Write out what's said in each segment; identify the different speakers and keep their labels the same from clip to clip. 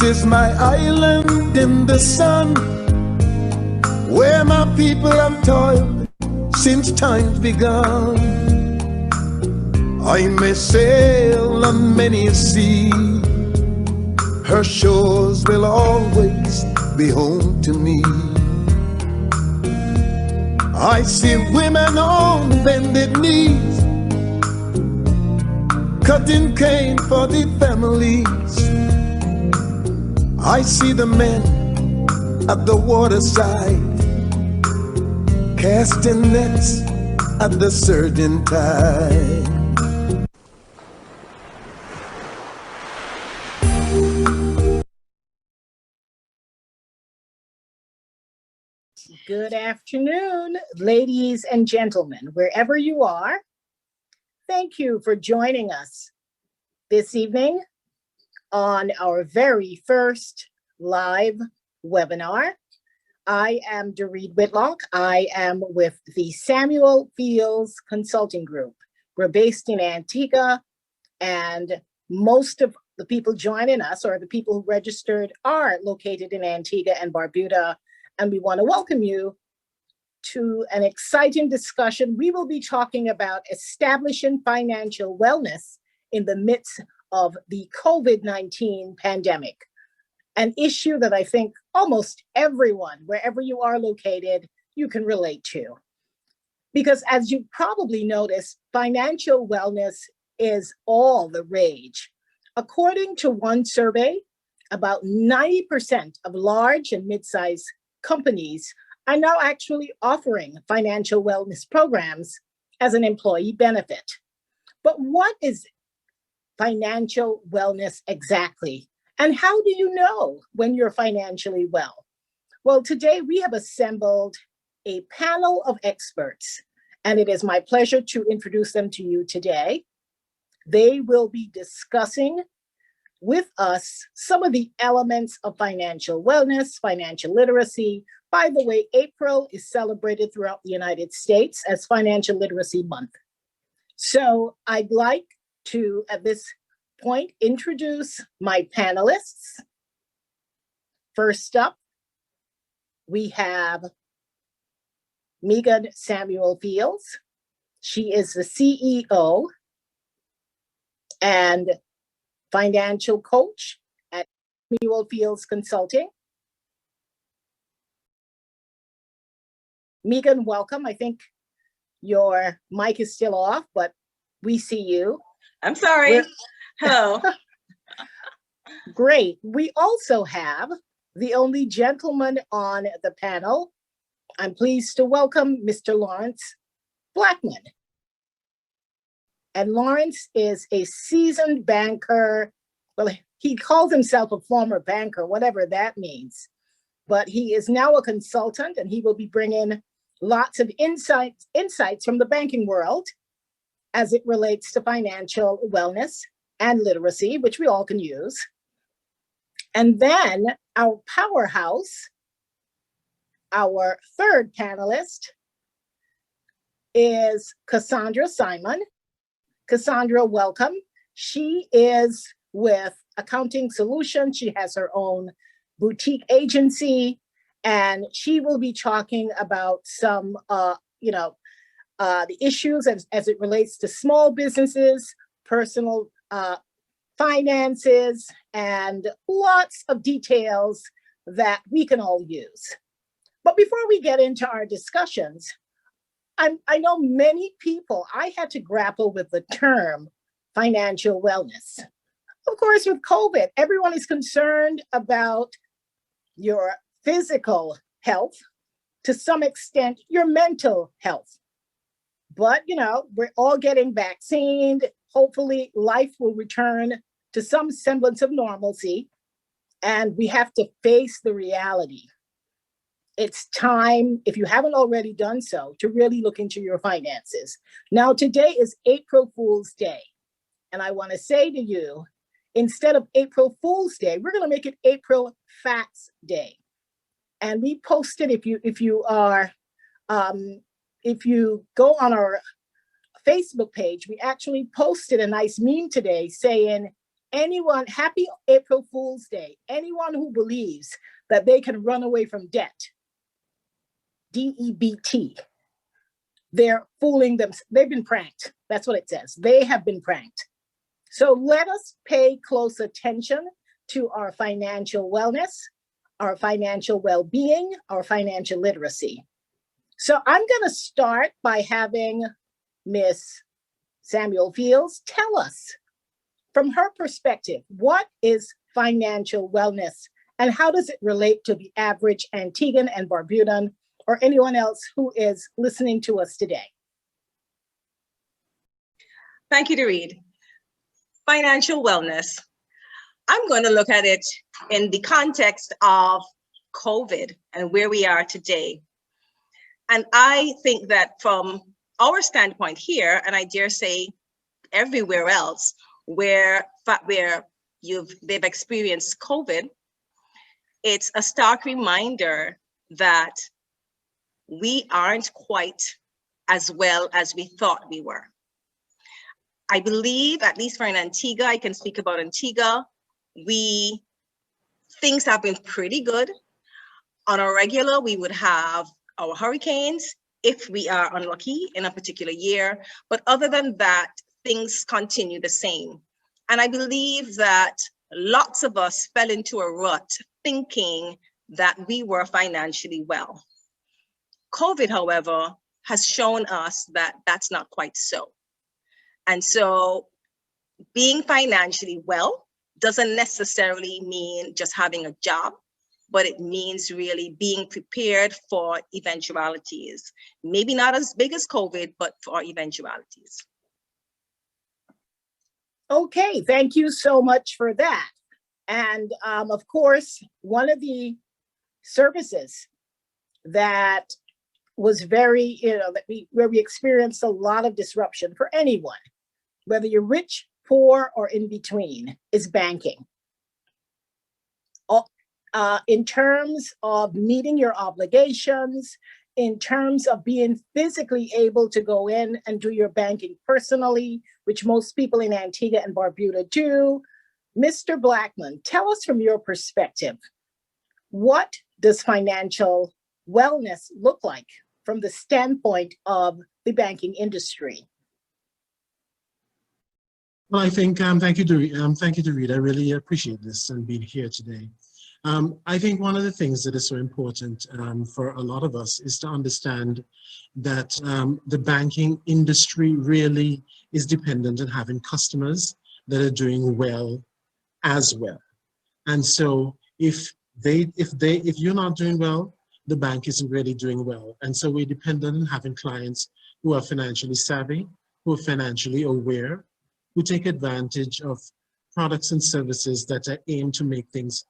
Speaker 1: is my island in the sun, where my people have toiled since time's begun. I may sail on many a sea, her shores will always be home to me. I see women on bended knees, cutting cane for the families. I see the men at the waterside, casting nets at the surging tide.
Speaker 2: Good afternoon, ladies and gentlemen, wherever you are. Thank you for joining us this evening on our very first live webinar. I am derede Whitlock. I am with the SamuelFields Consulting Group. We're based in Antigua, and most of the people joining us, or the people who registered, are located in Antigua and Barbuda. And we want to welcome you to an exciting discussion. We will be talking about establishing financial wellness in the midst of the COVID-19 pandemic, an issue that I think almost everyone, wherever you are located, you can relate to. Because as you probably noticed, financial wellness is all the rage. According to one survey, about 90% of large and mid-sized companies are now actually offering financial wellness programs as an employee benefit. But what is financial wellness exactly? And how do you know when you're financially well? Well, today we have assembled a panel of experts, and it is my pleasure to introduce them to you today. They will be discussing with us some of the elements of financial wellness, financial literacy. By the way, April is celebrated throughout the United States as Financial Literacy Month. So I'd like to, at this point, introduce my panelists. First up, we have Megan SamuelFields. She is the CEO and financial coach at SamuelFields Consulting. Megan, welcome. I think your mic is still off, but we see you.
Speaker 3: I'm sorry. Hello.
Speaker 2: Great. We also have the only gentleman on the panel. I'm pleased to welcome Mr. Lawrence Blackman. And Lawrence is a seasoned banker. Well, he calls himself a former banker, whatever that means. But he is now a consultant, and he will be bringing lots of insights from the banking world as it relates to financial wellness and literacy, which we all can use. And then our powerhouse, our third panelist, is Cassandra Simon. Cassandra, welcome. She is with Accounting Solutions. She has her own boutique agency, and she will be talking about some, the issues as it relates to small businesses, personal finances, and lots of details that we can all use. But before we get into our discussions, I know many people, I had to grapple with the term financial wellness. Of course, with COVID, everyone is concerned about your physical health, to some extent, your mental health. But, we're all getting vaccinated. Hopefully, life will return to some semblance of normalcy, and we have to face the reality. It's time, if you haven't already done so, to really look into your finances. Now, today is April Fool's Day. And I want to say to you, instead of April Fool's Day, we're going to make it April Facts Day. And we posted, if you go on our Facebook page, we actually posted a nice meme today saying, Anyone, happy April Fool's Day. Anyone who believes that they can run away from debt, DEBT, they're fooling them. They've been pranked. That's what it says. They have been pranked. So let us pay close attention to our financial wellness, our financial well-being, our financial literacy. So I'm going to start by having Miss SamuelFields tell us, from her perspective, what is financial wellness and how does it relate to the average Antiguan and Barbudan or anyone else who is listening to us today?
Speaker 3: Thank you, derede. Financial wellness. I'm going to look at it in the context of COVID and where we are today. And I think that from our standpoint here, and I dare say everywhere else where they've experienced COVID, it's a stark reminder that we aren't quite as well as we thought we were. I believe, at least for an Antigua, I can speak about Antigua, things have been pretty good. On a regular, we would have our hurricanes if we are unlucky in a particular year. But other than that, things continue the same. And I believe that lots of us fell into a rut thinking that we were financially well. COVID, however, has shown us that that's not quite so. And so being financially well doesn't necessarily mean just having a job, but it means really being prepared for eventualities. Maybe not as big as COVID, but for eventualities.
Speaker 2: Okay, thank you so much for that. And of course, one of the services that was very, where we experienced a lot of disruption for anyone, whether you're rich, poor, or in between, is banking. In terms of meeting your obligations, in terms of being physically able to go in and do your banking personally, which most people in Antigua and Barbuda do. Mr. Blackman, tell us from your perspective, what does financial wellness look like from the standpoint of the banking industry?
Speaker 4: Well, I think, thank you, derede. I really appreciate this and being here today. I think one of the things that is so important for a lot of us is to understand that the banking industry really is dependent on having customers that are doing well as well. And so if you're not doing well, the bank isn't really doing well. And so we're dependent on having clients who are financially savvy, who are financially aware, who take advantage of products and services that are aimed to make things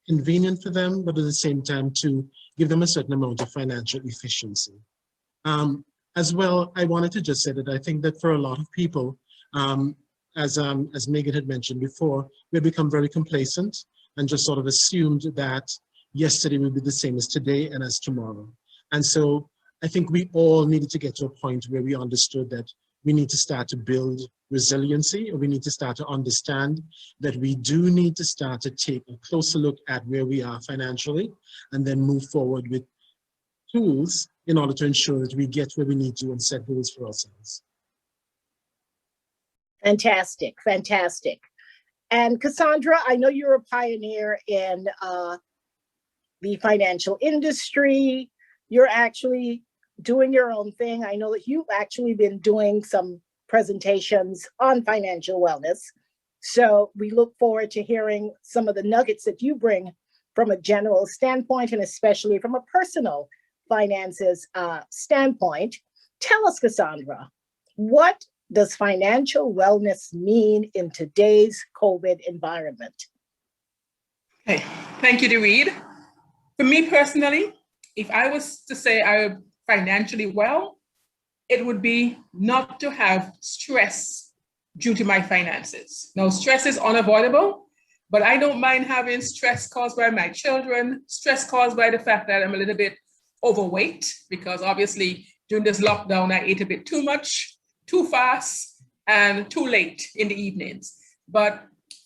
Speaker 4: convenient for them, but at the same time to give them a certain amount of financial efficiency. As well, I wanted to just say that I think that for a lot of people, as Megan had mentioned before, we become very complacent and just sort of assumed that yesterday will be the same as today and as tomorrow. And so I think we all needed to get to a point where we understood that we need to start to build resiliency, or we need to start to understand that we do need to start to take a closer look at where we are financially and then move forward with tools in order to ensure that we get where we need to and set goals for ourselves.
Speaker 2: Fantastic, fantastic. And Cassandra, I know you're a pioneer in the financial industry. You're actually doing your own thing. I know that you've actually been doing some presentations on financial wellness. So we look forward to hearing some of the nuggets that you bring from a general standpoint and especially from a personal finances standpoint. Tell us, Cassandra, what does financial wellness mean in today's COVID environment?
Speaker 5: Okay, thank you, derede. For me personally, if I was to say I'm financially well, it would be not to have stress due to my finances. Now, stress is unavoidable, but I don't mind having stress caused by my children, stress caused by the fact that I'm a little bit overweight, because obviously during this lockdown, I ate a bit too much, too fast, and too late in the evenings. But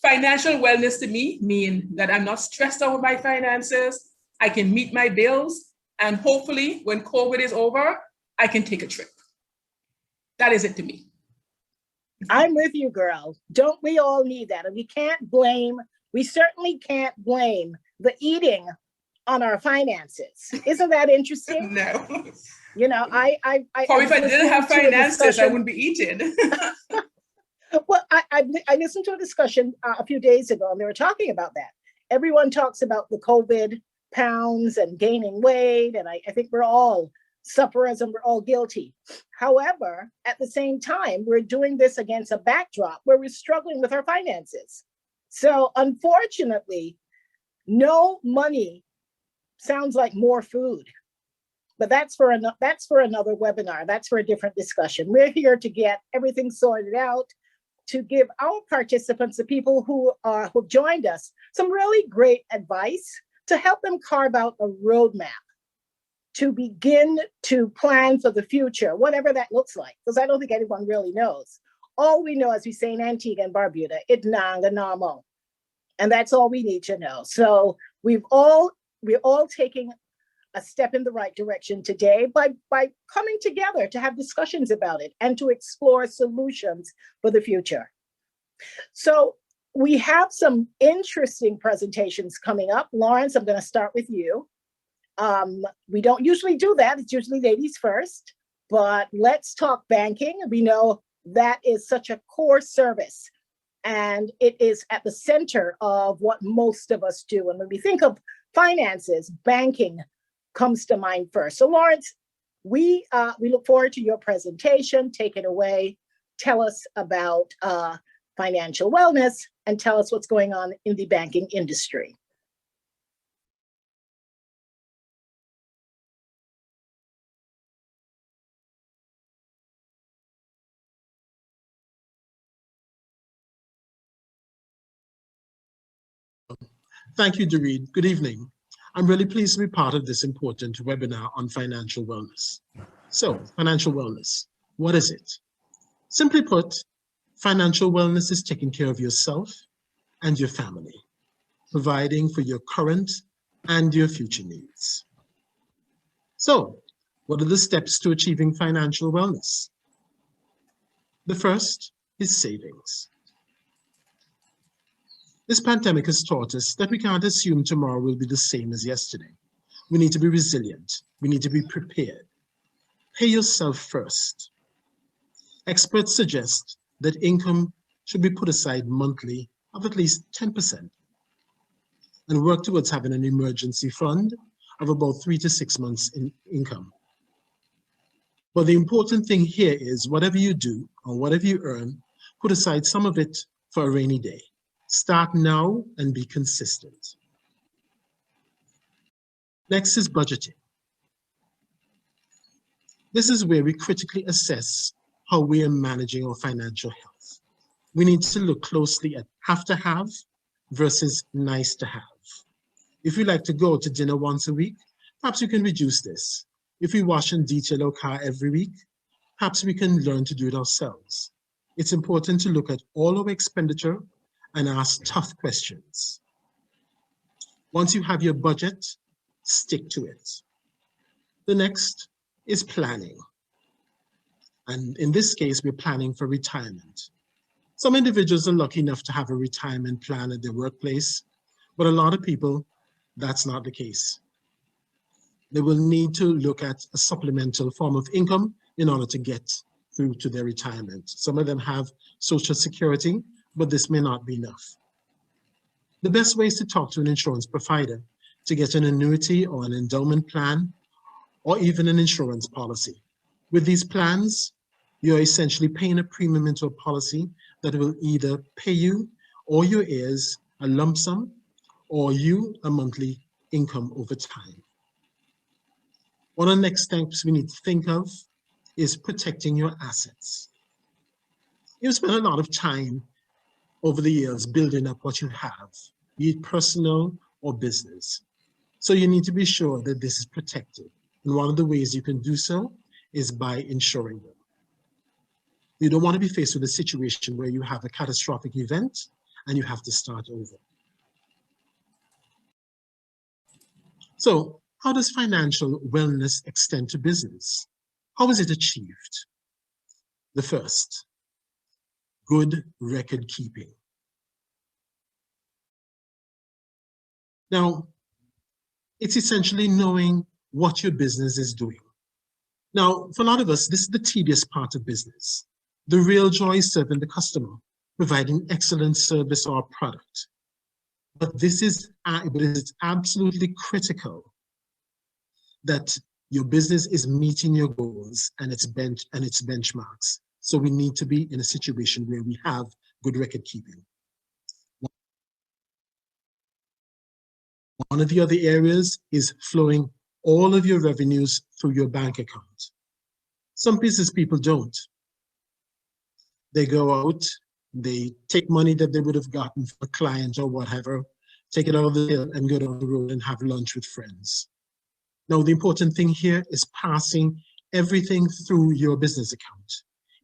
Speaker 5: Financial wellness to me means that I'm not stressed over my finances. I can meet my bills, and hopefully when COVID is over, I can take a trip. That is it to me.
Speaker 2: I'm with you, girl. Don't we all need that? And we certainly can't blame the eating on our finances. Isn't that interesting?
Speaker 5: No.
Speaker 2: You know,
Speaker 5: Or if I didn't have finances, I wouldn't be eating.
Speaker 2: Well, I listened to a discussion a few days ago, and they were talking about that. Everyone talks about the COVID pounds and gaining weight, and I think we're all sufferers and we're all guilty. However, at the same time, we're doing this against a backdrop where we're struggling with our finances. So unfortunately, no money sounds like more food. But that's for another webinar. That's for a different discussion. We're here to get everything sorted out, to give our participants, the people who've joined us, some really great advice to help them carve out a roadmap to begin to plan for the future, whatever that looks like, because I don't think anyone really knows. All we know, as we say in Antigua and Barbuda, it nanga namo. And that's all we need to know. So we're all taking a step in the right direction today by coming together to have discussions about it and to explore solutions for the future. So we have some interesting presentations coming up. Lawrence, I'm going to start with you. We don't usually do that. It's usually ladies first, but let's talk banking. We know that is such a core service, and it is at the center of what most of us do. And when we think of finances, banking comes to mind first. So Lawrence, we look forward to your presentation. Take it away. Tell us about financial wellness and tell us what's going on in the banking industry.
Speaker 4: Thank you, derede. Good evening. I'm really pleased to be part of this important webinar on financial wellness. So, financial wellness, what is it? Simply put, financial wellness is taking care of yourself and your family, providing for your current and your future needs. So, what are the steps to achieving financial wellness? The first is savings. This pandemic has taught us that we can't assume tomorrow will be the same as yesterday. We need to be resilient. We need to be prepared. Pay yourself first. Experts suggest that income should be put aside monthly of at least 10% and work towards having an emergency fund of about 3 to 6 months in income. But the important thing here is whatever you do or whatever you earn, put aside some of it for a rainy day. Start now and be consistent. Next is budgeting. This is where we critically assess how we are managing our financial health. We need to look closely at have to have versus nice to have. If we like to go to dinner once a week, perhaps we can reduce this. If we wash and detail our car every week, perhaps we can learn to do it ourselves. It's important to look at all our expenditure and ask tough questions. Once you have your budget, stick to it. The next is planning. And in this case, we're planning for retirement. Some individuals are lucky enough to have a retirement plan at their workplace, but a lot of people, that's not the case. They will need to look at a supplemental form of income in order to get through to their retirement. Some of them have Social Security, but this may not be enough. The best way is to talk to an insurance provider to get an annuity or an endowment plan, or even an insurance policy. With these plans, you're essentially paying a premium into a policy that will either pay you or your heirs a lump sum, or you a monthly income over time. One of the next steps we need to think of is protecting your assets. You've spent a lot of time over the years building up what you have, be it personal or business. So you need to be sure that this is protected. And one of the ways you can do so is by insuring them. You don't want to be faced with a situation where you have a catastrophic event and you have to start over. So how does financial wellness extend to business? How is it achieved? The first, good record keeping. Now, it's essentially knowing what your business is doing. Now, for a lot of us, this is the tedious part of business. The real joy is serving the customer, providing excellent service or product. But this is absolutely critical that your business is meeting your goals and its benchmarks. So we need to be in a situation where we have good record keeping. One of the other areas is flowing all of your revenues through your bank account. Some business people don't. They go out, they take money that they would have gotten for a client or whatever, take it out of the bill and go down the road and have lunch with friends. Now, the important thing here is passing everything through your business account.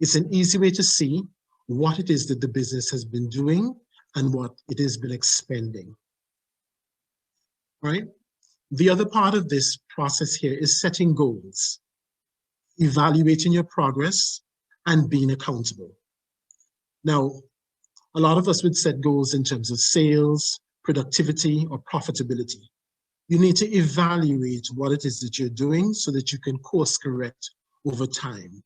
Speaker 4: It's an easy way to see what it is that the business has been doing and what it has been expending. Right? The other part of this process here is setting goals, evaluating your progress, and being accountable. Now, a lot of us would set goals in terms of sales, productivity, or profitability. You need to evaluate what it is that you're doing so that you can course correct over time.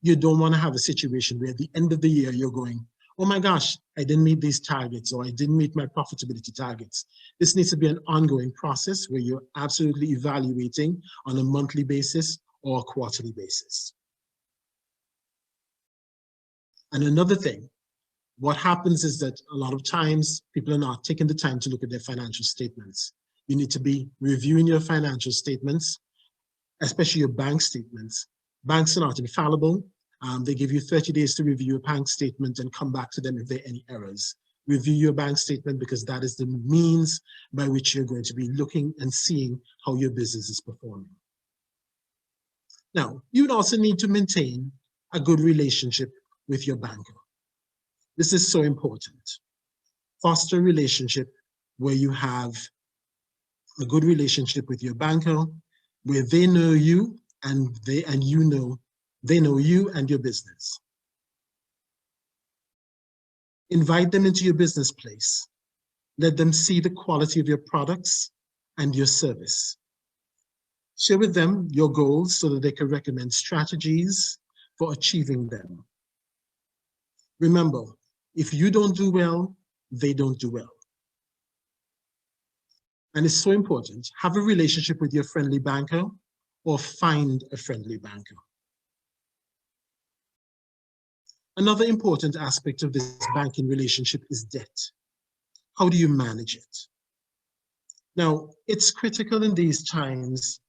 Speaker 4: You don't want to have a situation where at the end of the year you're going, oh my gosh, I didn't meet these targets, or I didn't meet my profitability targets. This needs to be an ongoing process where you're absolutely evaluating on a monthly basis or a quarterly basis. And another thing, what happens is that a lot of times people are not taking the time to look at their financial statements. You need to be reviewing your financial statements, especially your bank statements. Banks are not infallible. They give you 30 days to review a bank statement and come back to them if there are any errors. Review your bank statement because that is the means by which you're going to be looking and seeing how your business is performing. Now, you would also need to maintain a good relationship with your banker. This is so important. Foster a relationship where you have a good relationship with your banker, where they know you and they know you and your business. Invite them into your business place. Let them see the quality of your products and your service. Share with them your goals so that they can recommend strategies for achieving them. Remember, if you don't do well, they don't do well. And it's so important. Have a relationship with your friendly banker or find a friendly banker. Another important aspect of this banking relationship is debt. How do you manage it? Now, it's critical in these times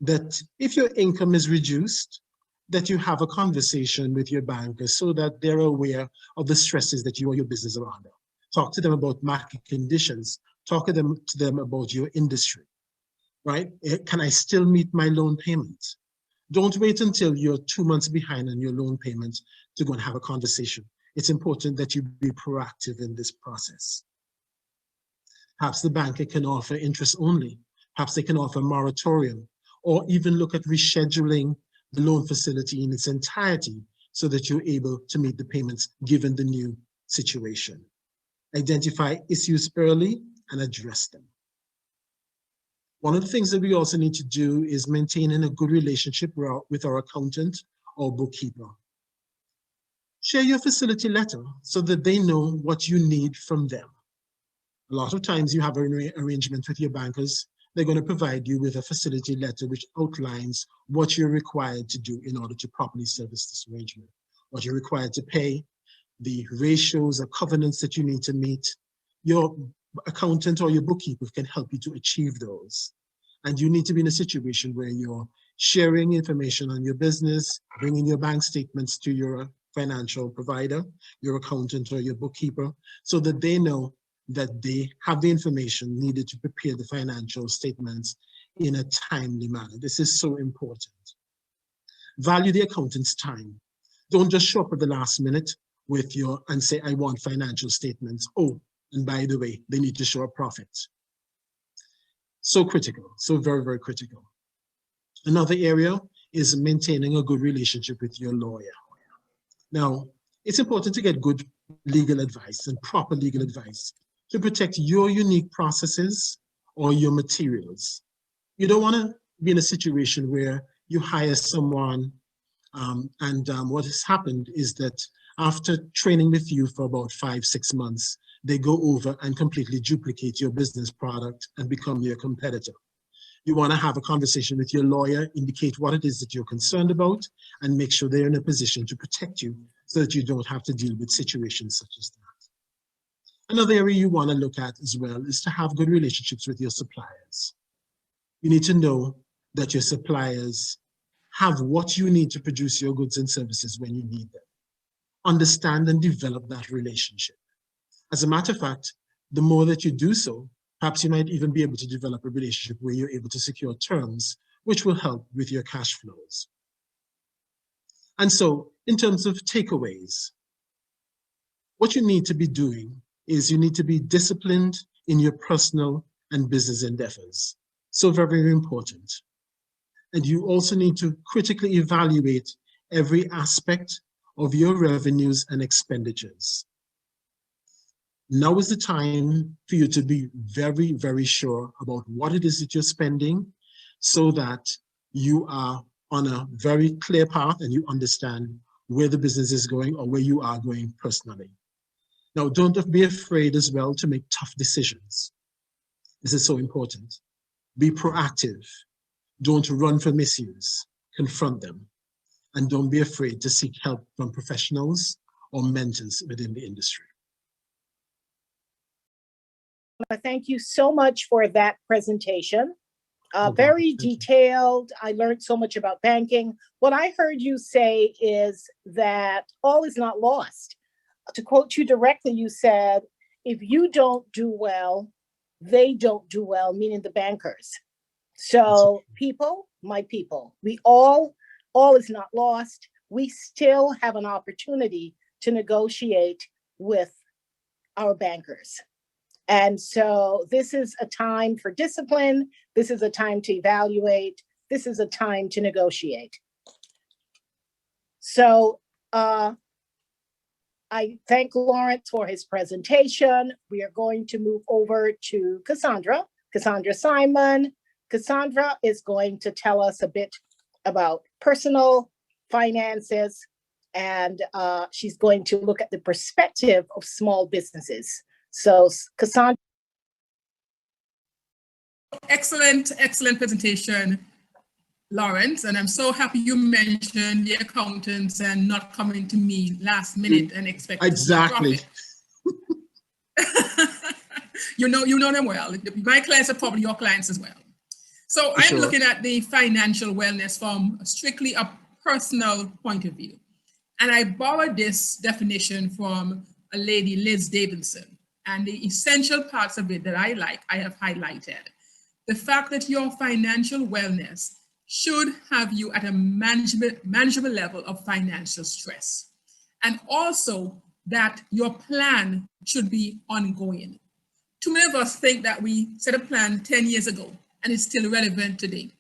Speaker 4: that if your income is reduced, that you have a conversation with your banker so that they're aware of the stresses that you or your business are under. Talk to them about market conditions. Talk to them about your industry, right? Can I still meet my loan payment? Don't wait until you're 2 months behind on your loan payment to go and have a conversation. It's important that you be proactive in this process. Perhaps the banker can offer interest only. Perhaps they can offer a moratorium, or even look at rescheduling the loan facility in its entirety so that you're able to meet the payments given the new situation. Identify issues early and address them. One of the things that we also need to do is maintaining a good relationship with our accountant or bookkeeper. Share your facility letter so that they know what you need from them. A lot of times you have an arrangement with your bankers. They're going to provide you with a facility letter which outlines what you're required to do in order to properly service this arrangement, what you're required to pay, the ratios or covenants that you need to meet. Your accountant or your bookkeeper can help you to achieve those. And you need to be in a situation where you're sharing information on your business, bringing your bank statements to your financial provider, your accountant or your bookkeeper, so that they know that they have the information needed to prepare the financial statements in a timely manner. This is so important. Value the accountant's time. Don't just show up at the last minute and say, I want financial statements. Oh, And by the way, they need to show a profit. So critical, so very, very critical. Another area is maintaining a good relationship with your lawyer. Now, it's important to get good legal advice and proper legal advice to protect your unique processes or your materials. You don't want to be in a situation where you hire someone what has happened is that after training with you for about 5-6 months, they go over and completely duplicate your business product and become your competitor. You want to have a conversation with your lawyer, indicate what it is that you're concerned about, and make sure they're in a position to protect you so that you don't have to deal with situations such as that. Another area you want to look at as well is to have good relationships with your suppliers. You need to know that your suppliers have what you need to produce your goods and services when you need them. Understand and develop that relationship. As a matter of fact, the more that you do so, perhaps you might even be able to develop a relationship where you're able to secure terms which will help with your cash flows. And so, in terms of takeaways, what you need to be doing is you need to be disciplined in your personal and business endeavors. So very, very important. And you also need to critically evaluate every aspect of your revenues and expenditures. Now is the time for you to be very, very sure about what it is that you're spending so that you are on a very clear path and you understand where the business is going or where you are going personally. Now, don't be afraid as well to make tough decisions. This is so important. Be proactive. Don't run from issues. Confront them. And don't be afraid to seek help from professionals or mentors within the industry.
Speaker 2: Thank you so much for that presentation. Very detailed. I learned so much about banking. What I heard you say is that all is not lost. To quote you directly, you said, if you don't do well, they don't do well, meaning the bankers. So people, my people, we all is not lost. We still have an opportunity to negotiate with our bankers. And so this is a time for discipline. This is a time to evaluate. This is a time to negotiate. So I thank Lawrence for his presentation. We are going to move over to Cassandra Simon. Cassandra is going to tell us a bit about personal finances, and she's going to look at the perspective of small businesses. So Cassandra.
Speaker 5: Excellent presentation, Lawrence. And I'm so happy you mentioned the accountants and not coming to me last minute and expecting
Speaker 4: exactly.
Speaker 5: You know them well. My clients are probably your clients as well. So I'm
Speaker 4: Sure.
Speaker 5: looking at the financial wellness from strictly a personal point of view. And I borrowed this definition from a lady, Liz Davidson. And the essential parts of it that I like, I have highlighted. The fact that your financial wellness should have you at a manageable level of financial stress. And also that your plan should be ongoing. Too many of us think that we set a plan 10 years ago and it's still relevant today.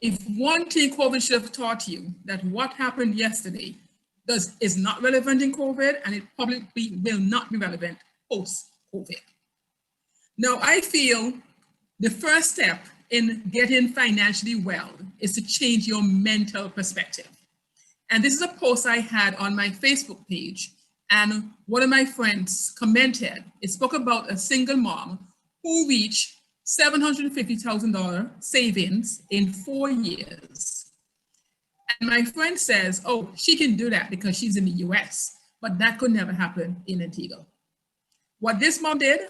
Speaker 5: If one thing COVID should have taught you, that what happened yesterday is not relevant in COVID, and it probably will not be relevant post-COVID. Now, I feel the first step in getting financially well is to change your mental perspective. And this is a post I had on my Facebook page, and one of my friends commented. It spoke about a single mom who reached $750,000 savings in 4 years. And my friend says, oh, she can do that because she's in the US, but that could never happen in Antigua. What this mom did,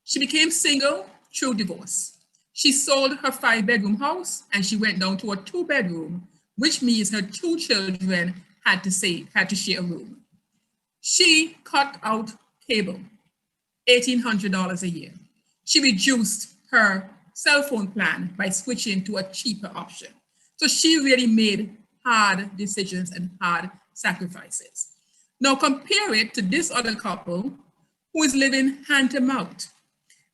Speaker 5: she became single through divorce. She sold her 5-bedroom house and she went down to a 2-bedroom, which means her 2 children had to share a room. She cut out cable, $1,800 a year. She reduced her cell phone plan by switching to a cheaper option. So she really made hard decisions and hard sacrifices. Now compare it to this other couple who is living hand to mouth.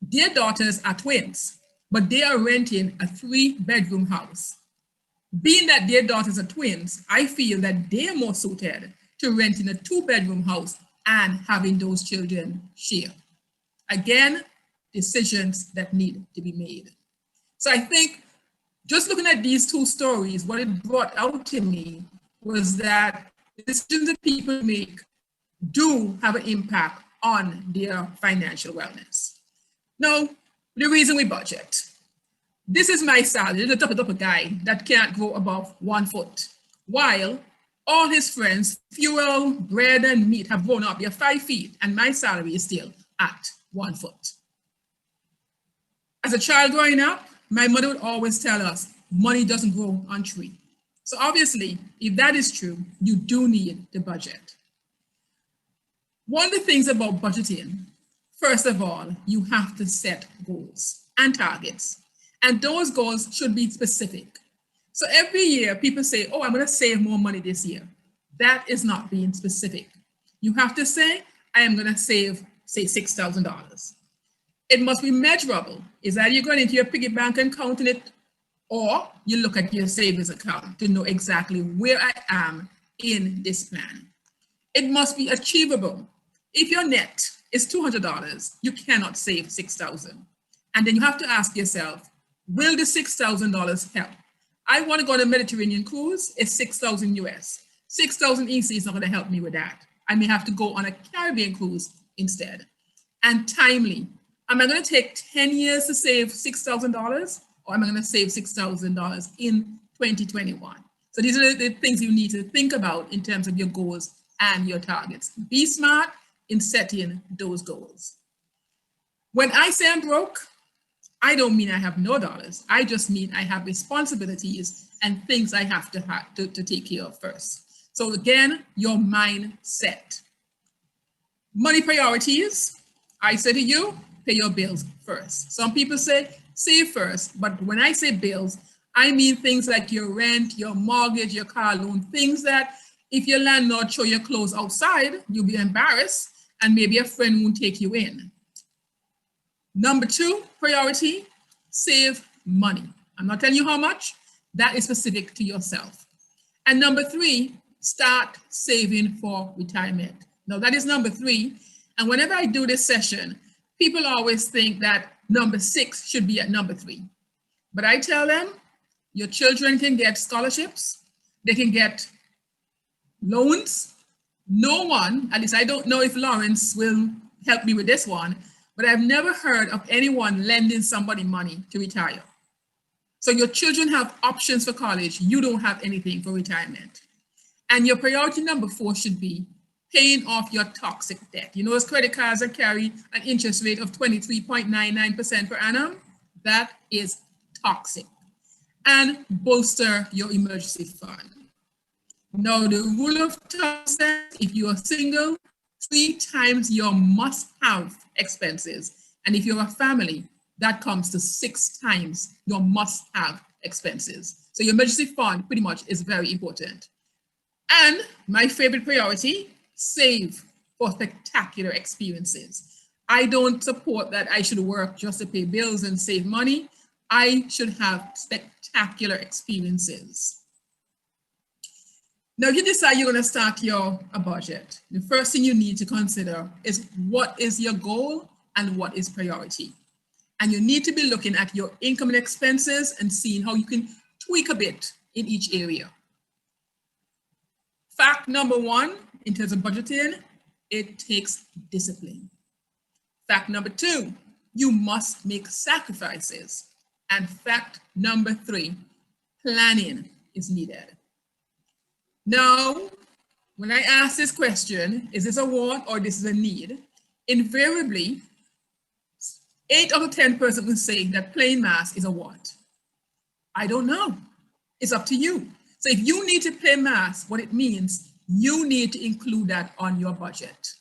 Speaker 5: Their daughters are twins, but they are renting a 3-bedroom house. Being that their daughters are twins, I feel that they are more suited to renting a 2-bedroom house and having those children share. Again, decisions that need to be made. So I think just looking at these two stories, what it brought out to me was that the decisions that people make do have an impact on their financial wellness. Now, the reason we budget. This is my salary, the top guy that can't grow above 1 foot, while all his friends, fuel, bread, and meat have grown up. They're 5 feet, and my salary is still at 1 foot. As a child growing up, my mother would always tell us, money doesn't grow on trees. So obviously, if that is true, you do need to budget. One of the things about budgeting, first of all, you have to set goals and targets. And those goals should be specific. So every year people say, oh, I'm going to save more money this year. That is not being specific. You have to say, I am going to save, say, $6,000. It must be measurable. Is that you're going into your piggy bank and counting it, or you look at your savings account to know exactly where I am in this plan. It must be achievable. If your net is $200, you cannot save $6,000. And then you have to ask yourself, will the $6,000 help? I want to go on a Mediterranean cruise, it's $6,000 US. 6,000 EC is not going to help me with that. I may have to go on a Caribbean cruise instead. And timely. Am I going to take 10 years to save $6,000, or am I going to save $6,000 in 2021? So these are the things you need to think about in terms of your goals and your targets. Be smart in setting those goals. When I say I'm broke, I don't mean I have no dollars. I just mean I have responsibilities and things I have to take care of first. So again, your mindset. Money priorities. I say to you, pay your bills first. Some people say save first, but when I say bills, I mean things like your rent, your mortgage, your car loan, things that if your landlord show your clothes outside, you'll be embarrassed and maybe a friend won't take you in. Number 2 priority, save money. I'm not telling you how much, that is specific to yourself. And number 3, start saving for retirement. Now that is number 3. And whenever I do this session, people always think that number 6 should be at number 3. But I tell them, your children can get scholarships, they can get loans. No one, at least I don't know if Lawrence will help me with this one, but I've never heard of anyone lending somebody money to retire. So your children have options for college. You don't have anything for retirement. And your priority number 4 should be paying off your toxic debt. You know those credit cards that carry an interest rate of 23.99% per annum? That is toxic. And bolster your emergency fund. Now the rule of thumb says if you are single, 3 times your must-have expenses. And if you're a family, that comes to 6 times your must-have expenses. So your emergency fund pretty much is very important. And my favorite priority, save for spectacular experiences. I don't support that I should work just to pay bills and save money. I should have spectacular experiences. Now, if you decide you're going to start a budget, the first thing you need to consider is what is your goal and what is priority. And you need to be looking at your income and expenses and seeing how you can tweak a bit in each area. Fact number 1, in terms of budgeting, it takes discipline. Fact number 2, you must make sacrifices. And fact number 3, planning is needed. Now, when I ask this question, is this a want or this is a need? Invariably, 8 out of 10 persons will say that playing mass is a want. I don't know. It's up to you. So if you need to play mass, what it means, you need to include that on your budget.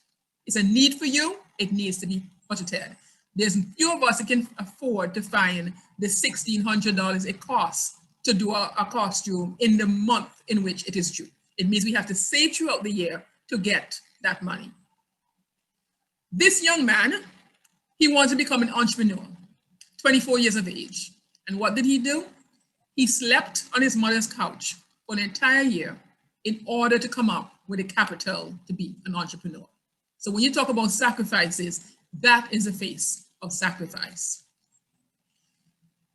Speaker 5: It's a need for you. It needs to be budgeted. There's few of us that can afford to find the $1,600 it costs to do a costume in the month in which it is due. It means we have to save throughout the year to get that money. This young man, he wanted to become an entrepreneur, 24 years of age. And what did he do? He slept on his mother's couch for an entire year in order to come up with the capital to be an entrepreneur. So when you talk about sacrifices, that is the face of sacrifice.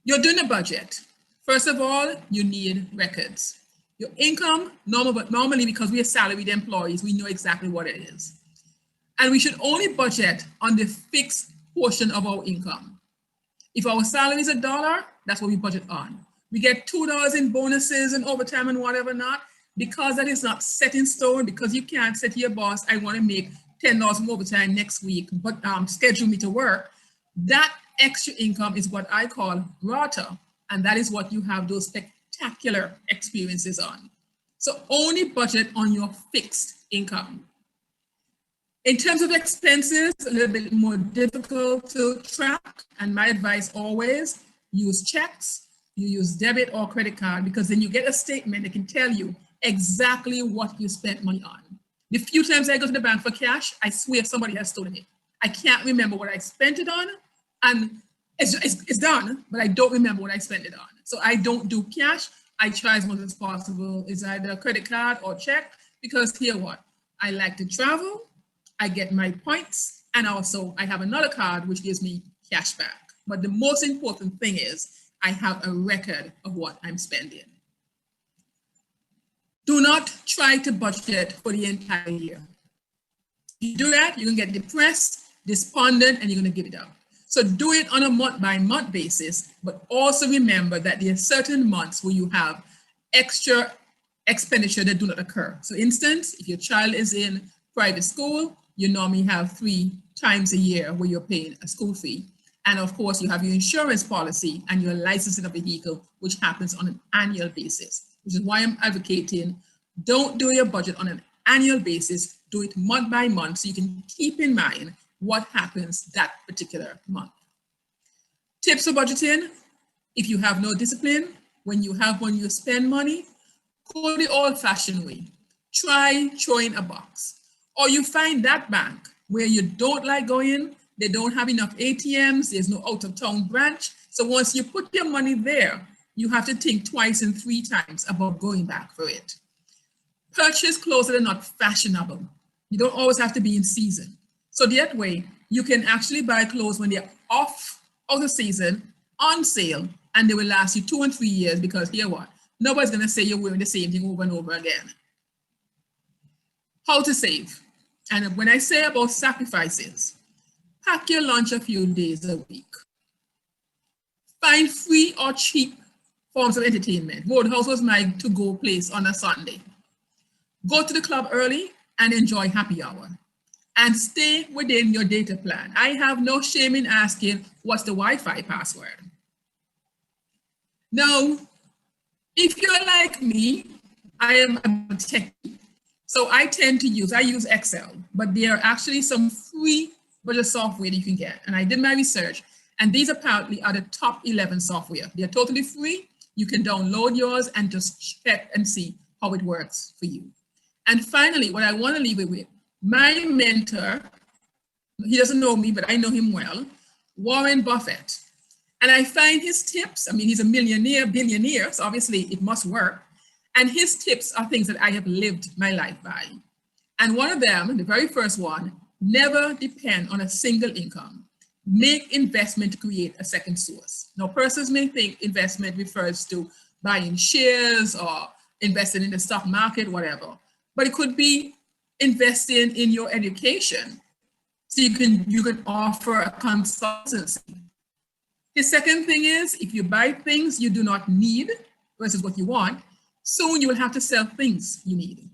Speaker 5: You're doing a budget. First of all, you need records. Your income, normally because we are salaried employees, we know exactly what it is. And we should only budget on the fixed portion of our income. If our salary is $1, that's what we budget on. We get $2 in bonuses and overtime and whatever not, because that is not set in stone, because you can't say to your boss, I want to make $10 from overtime next week, but schedule me to work. That extra income is what I call grata, and that is what you have those spectacular experiences on. So only budget on your fixed income. In terms of expenses, a little bit more difficult to track, and my advice always, use checks, you use debit or credit card, because then you get a statement that can tell you exactly what you spent money on. The few times I go to the bank for cash, I swear somebody has stolen it. I can't remember what I spent it on, and it's done, but I don't remember what I spent it on. So I don't do cash. I try as much as possible. It's either credit card or check, because here what? I like to travel, I get my points, and also I have another card which gives me cash back. But the most important thing is I have a record of what I'm spending. Do not try to budget for the entire year. If you do that, you're gonna get depressed, despondent, and you're gonna give it up. So do it on a month-by-month basis, but also remember that there are certain months where you have extra expenditure that do not occur. So instance, if your child is in private school, you normally have 3 times a year where you're paying a school fee. And of course, you have your insurance policy and your licensing of a vehicle, which happens on an annual basis, which is why I'm advocating, don't do your budget on an annual basis, do it month by month so you can keep in mind what happens that particular month. Tips for budgeting: if you have no discipline, when you spend money, go the old-fashioned way. Try throwing a box. Or you find that bank where you don't like going, they don't have enough ATMs, there's no out-of-town branch. So once you put your money there, you have to think twice and 3 times about going back for it. Purchase clothes that are not fashionable. You don't always have to be in season. So that way, you can actually buy clothes when they're off of the season, on sale, and they will last you 2 and 3 years, because here what? Nobody's gonna say you're wearing the same thing over and over again. How to save. And when I say about sacrifices, pack your lunch a few days a week. Find free or cheap forms of entertainment. Roadhouse was my to-go place on a Sunday. Go to the club early and enjoy happy hour. And stay within your data plan. I have no shame in asking, what's the Wi-Fi password? Now, if you're like me, I am a techie. So I use Excel, but there are actually some free budget software that you can get. And I did my research, and these apparently are the top 11 software. They're totally free. You can download yours and just check and see how it works for you. And finally, what I want to leave it with, my mentor, he doesn't know me, but I know him well, Warren Buffett. And I find his tips, I mean, he's a millionaire, billionaire, so obviously it must work. And his tips are things that I have lived my life by. And one of them, the very first one, never depend on a single income. Make investment to create a second source. Now, persons may think investment refers to buying shares or investing in the stock market, whatever. But it could be investing in your education. So you can offer a consultancy. The second thing is, if you buy things you do not need versus what you want, soon you will have to sell things you need.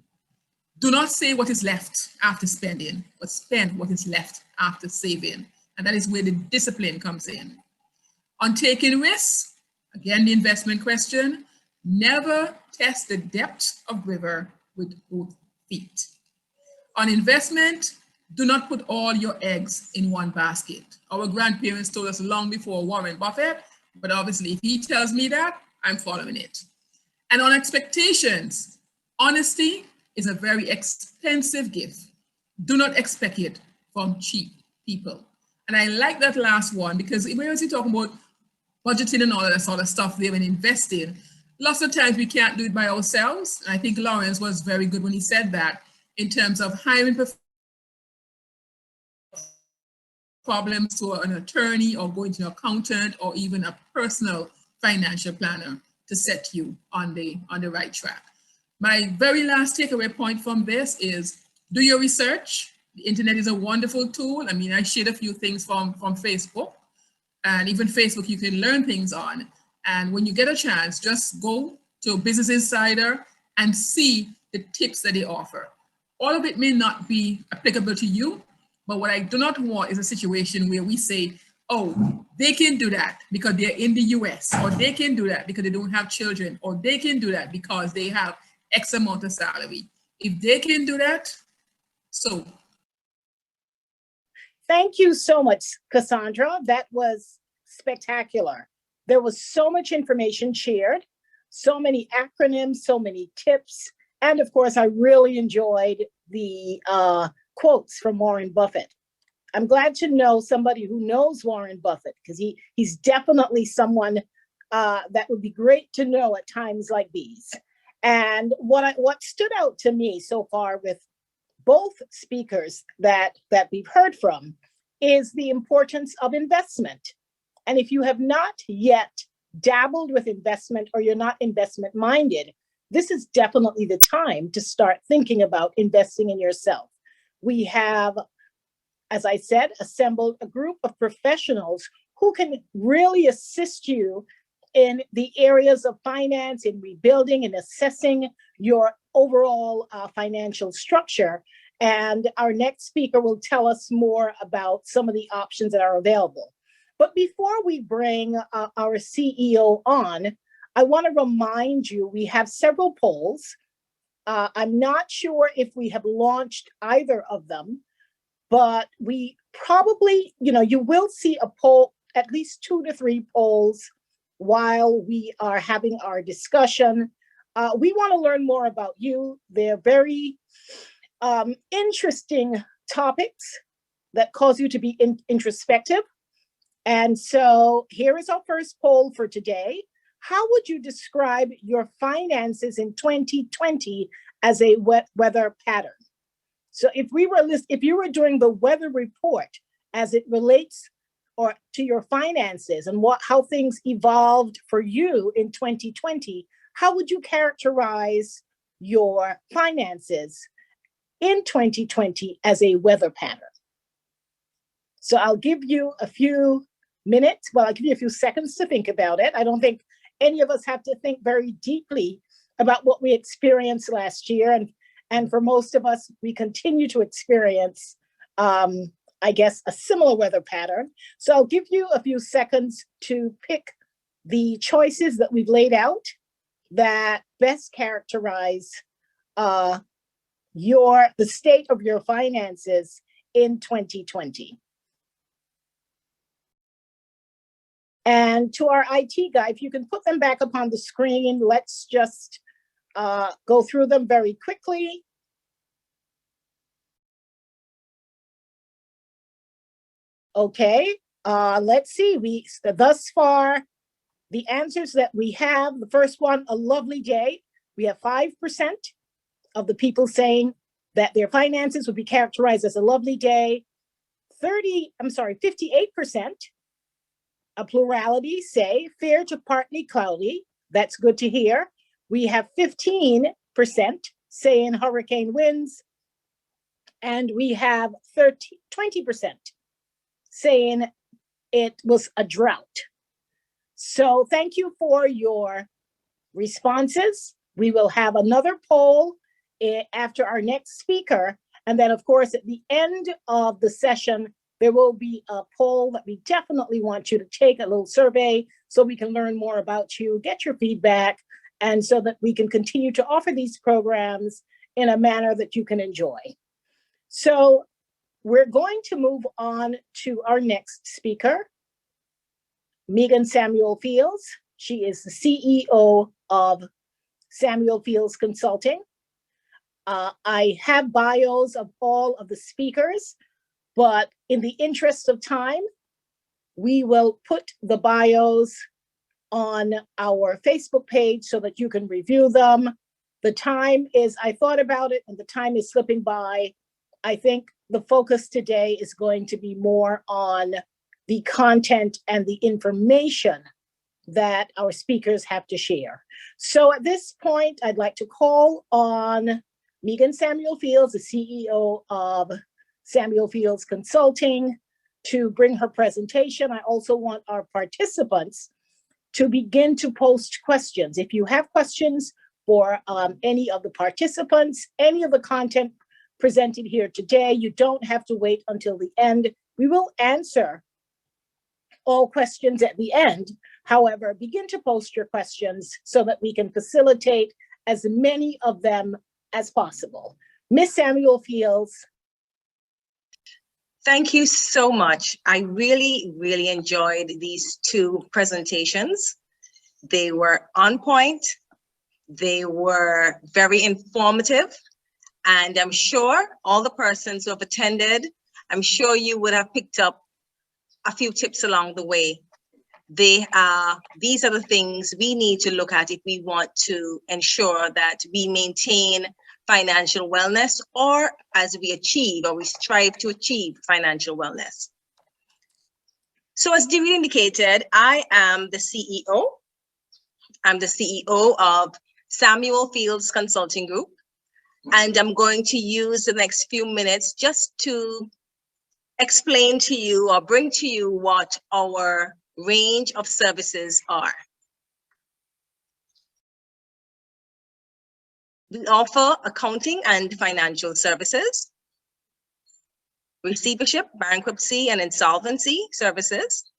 Speaker 5: Do not say what is left after spending, but spend what is left after saving. And that is where the discipline comes in. On taking risks, again, the investment question, never test the depth of river with both feet. On investment, do not put all your eggs in one basket. Our grandparents told us long before Warren Buffett, but obviously if he tells me that, I'm following it. And on expectations, honesty is a very expensive gift. Do not expect it from cheap people. And I like that last one, because when we're talking about budgeting and all that sort of stuff they've been investing, lots of times we can't do it by ourselves. And I think Lawrence was very good when he said that, in terms of hiring problems to an attorney or going to an accountant or even a personal financial planner to set you on the right track. My very last takeaway point from this is do your research. The internet is a wonderful tool. I mean, I shared a few things from Facebook, and even Facebook you can learn things on. And when you get a chance, just go to Business Insider and see the tips that they offer. All of it may not be applicable to you, but what I do not want is a situation where we say, oh, they can do that because they're in the US, or they can do that because they don't have children, or they can do that because they have X amount of salary. If they can do that, so.
Speaker 2: Thank you so much, Cassandra. That was spectacular. There was so much information shared, so many acronyms, so many tips. And of course, I really enjoyed the quotes from Warren Buffett. I'm glad to know somebody who knows Warren Buffett, because he's definitely someone that would be great to know at times like these. And what stood out to me so far with both speakers that we've heard from is the importance of investment. And if you have not yet dabbled with investment, or you're not investment minded, this is definitely the time to start thinking about investing in yourself. We have, as I said, assembled a group of professionals who can really assist you in the areas of finance, in rebuilding and assessing your overall financial structure. And our next speaker will tell us more about some of the options that are available. But before we bring our CEO on, I want to remind you, we have several polls. I'm not sure if we have launched either of them, but we probably, you will see a poll, at least 2 to 3 polls while we are having our discussion. We want to learn more about you. They're very interesting topics that cause you to be introspective. And so here is our first poll for today. How would you describe your finances in 2020 as a weather pattern? So if you were doing the weather report as it relates or to your finances and how things evolved for you in 2020, how would you characterize your finances in 2020 as a weather pattern? So I'll give you a few minutes. Well, I'll give you a few seconds to think about it. I don't think any of us have to think very deeply about what we experienced last year. And for most of us, we continue to experience, I guess, a similar weather pattern. So I'll give you a few seconds to pick the choices that we've laid out that best characterize the state of your finances in 2020. And to our IT guy, if you can put them back up on the screen, let's just go through them very quickly. Okay, let's see. Thus far, the answers that we have, the first one, a lovely day. We have 5% of the people saying that their finances would be characterized as a lovely day. 58%, a plurality, say fair to partly cloudy. That's good to hear. We have 15% saying hurricane winds, and we have 20% saying it was a drought. So thank you for your responses. We will have another poll after our next speaker. And then, of course, at the end of the session, there will be a poll that we definitely want you to take, a little survey, so we can learn more about you, get your feedback, and so that we can continue to offer these programs in a manner that you can enjoy. So we're going to move on to our next speaker, Megan SamuelFields. She is the CEO of SamuelFields Consulting. I have bios of all of the speakers. But in the interest of time, we will put the bios on our Facebook page so that you can review them. The time is, I thought about it and the time is slipping by. I think the focus today is going to be more on the content and the information that our speakers have to share. So at this point, I'd like to call on Megan SamuelFields, the CEO of SamuelFields Consulting, to bring her presentation. I also want our participants to begin to post questions. If you have questions for any of the participants, any of the content presented here today, you don't have to wait until the end. We will answer all questions at the end. However, begin to post your questions so that we can facilitate as many of them as possible. Ms. SamuelFields.
Speaker 3: Thank you so much. I really, really enjoyed these two presentations. They were on point. They were very informative. And I'm sure all the persons who have attended, I'm sure you would have picked up a few tips along the way. These are the things we need to look at if we want to ensure that we maintain financial wellness, or as we achieve or we strive to achieve financial wellness. So as derede indicated, I am the CEO. I'm the CEO of SamuelFields Consulting Group. And I'm going to use the next few minutes just to explain to you or bring to you what our range of services are. We offer accounting and financial services, receivership, bankruptcy, and insolvency services.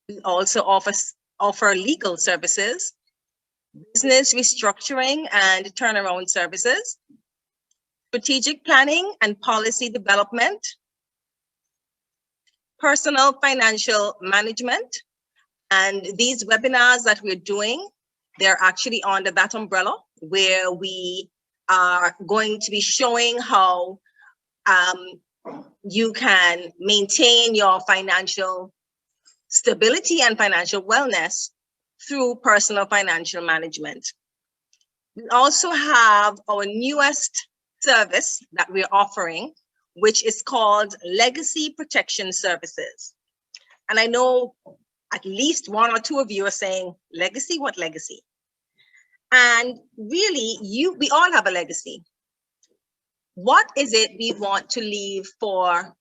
Speaker 3: We also offer legal services, business restructuring and turnaround services, strategic planning and policy development, personal financial management. And these webinars that we're doing, they're actually under that umbrella, where we are going to be showing how you can maintain your financial stability and financial wellness through personal financial management. We also have our newest service that we're offering, which is called Legacy Protection Services. And I know at least one or two of you are saying, legacy? What legacy? And really, we all have a legacy. What is it we want to leave for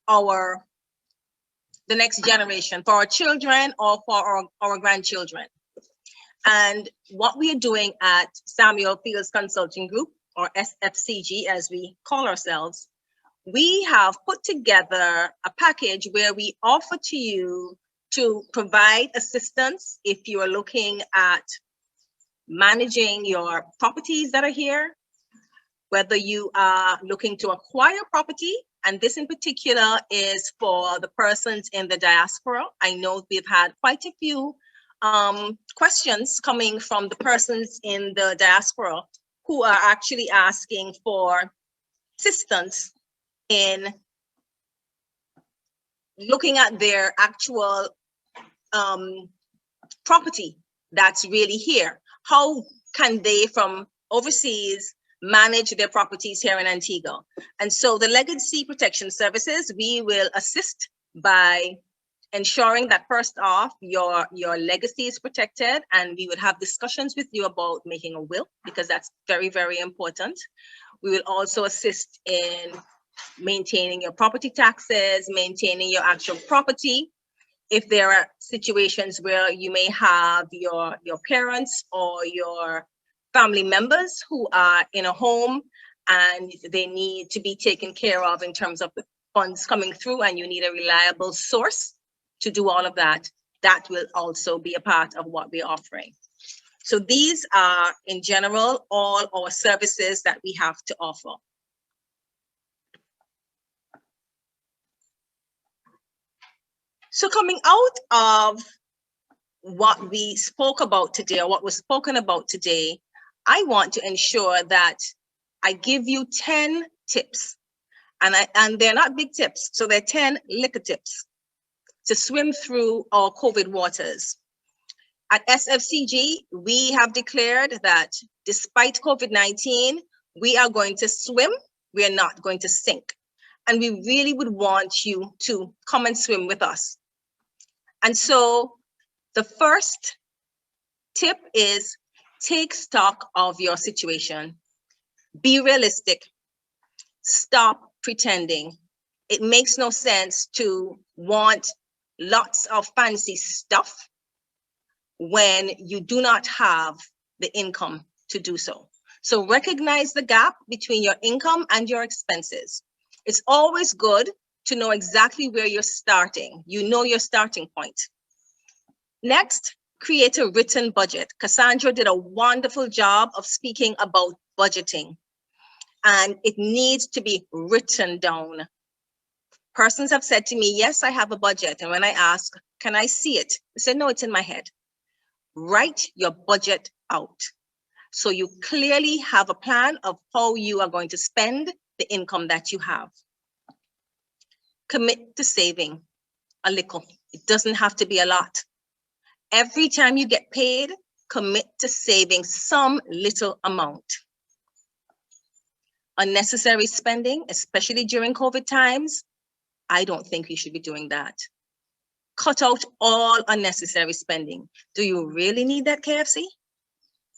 Speaker 3: the next generation, for our children or for our grandchildren? And what we are doing at SamuelFields Consulting Group, or SFCG as we call ourselves, we have put together a package where we offer to you to provide assistance if you are looking at managing your properties that are here, whether you are looking to acquire property, and this in particular is for the persons in the diaspora. I know we've had quite a few questions coming from the persons in the diaspora who are actually asking for assistance in looking at their actual property that's really here. How can they from overseas manage their properties here in Antigua? And so the Legacy Protection Services, we will assist by ensuring that first off, your legacy is protected, and we would have discussions with you about making a will, because that's very, very important. We will also assist in maintaining your property taxes, maintaining your actual property. If there are situations where you may have your parents or your family members who are in a home and they need to be taken care of in terms of the funds coming through, and you need a reliable source to do all of that, that will also be a part of what we're offering. So these are, in general, all our services that we have to offer. So coming out of what we spoke about today, or what was spoken about today, I want to ensure that I give you 10 tips. And they're not big tips. So they're 10 liquor tips to swim through our COVID waters. At SFCG, we have declared that despite COVID-19, we are going to swim. We are not going to sink. And we really would want you to come and swim with us. And so the first tip is take stock of your situation. Be realistic. Stop pretending. It makes no sense to want lots of fancy stuff when you do not have the income to do so. So recognize the gap between your income and your expenses. It's always good to know exactly where you're starting. You know your starting point. Next, create a written budget. Cassandra did a wonderful job of speaking about budgeting, and it needs to be written down. Persons have said to me, yes, I have a budget. And when I ask, can I see it? I said, no, it's in my head. Write your budget out, so you clearly have a plan of how you are going to spend the income that you have. Commit to saving a little. It doesn't have to be a lot. Every time you get paid, commit to saving some little amount. Unnecessary spending, especially during COVID times, I don't think you should be doing that. Cut out all unnecessary spending. Do you really need that KFC?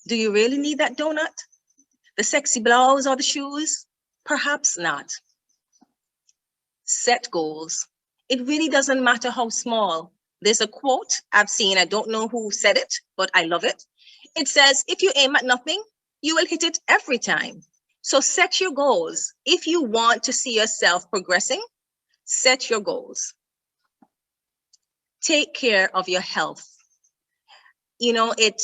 Speaker 3: Do you really need that donut? The sexy blouse or the shoes? Perhaps not. Set goals. It really doesn't matter how small. There's a quote I've seen, I don't know who said it, but I love it. It says, if you aim at nothing, you will hit it every time. So set your goals. If you want to see yourself progressing, set your goals. Take care of your health. You know, it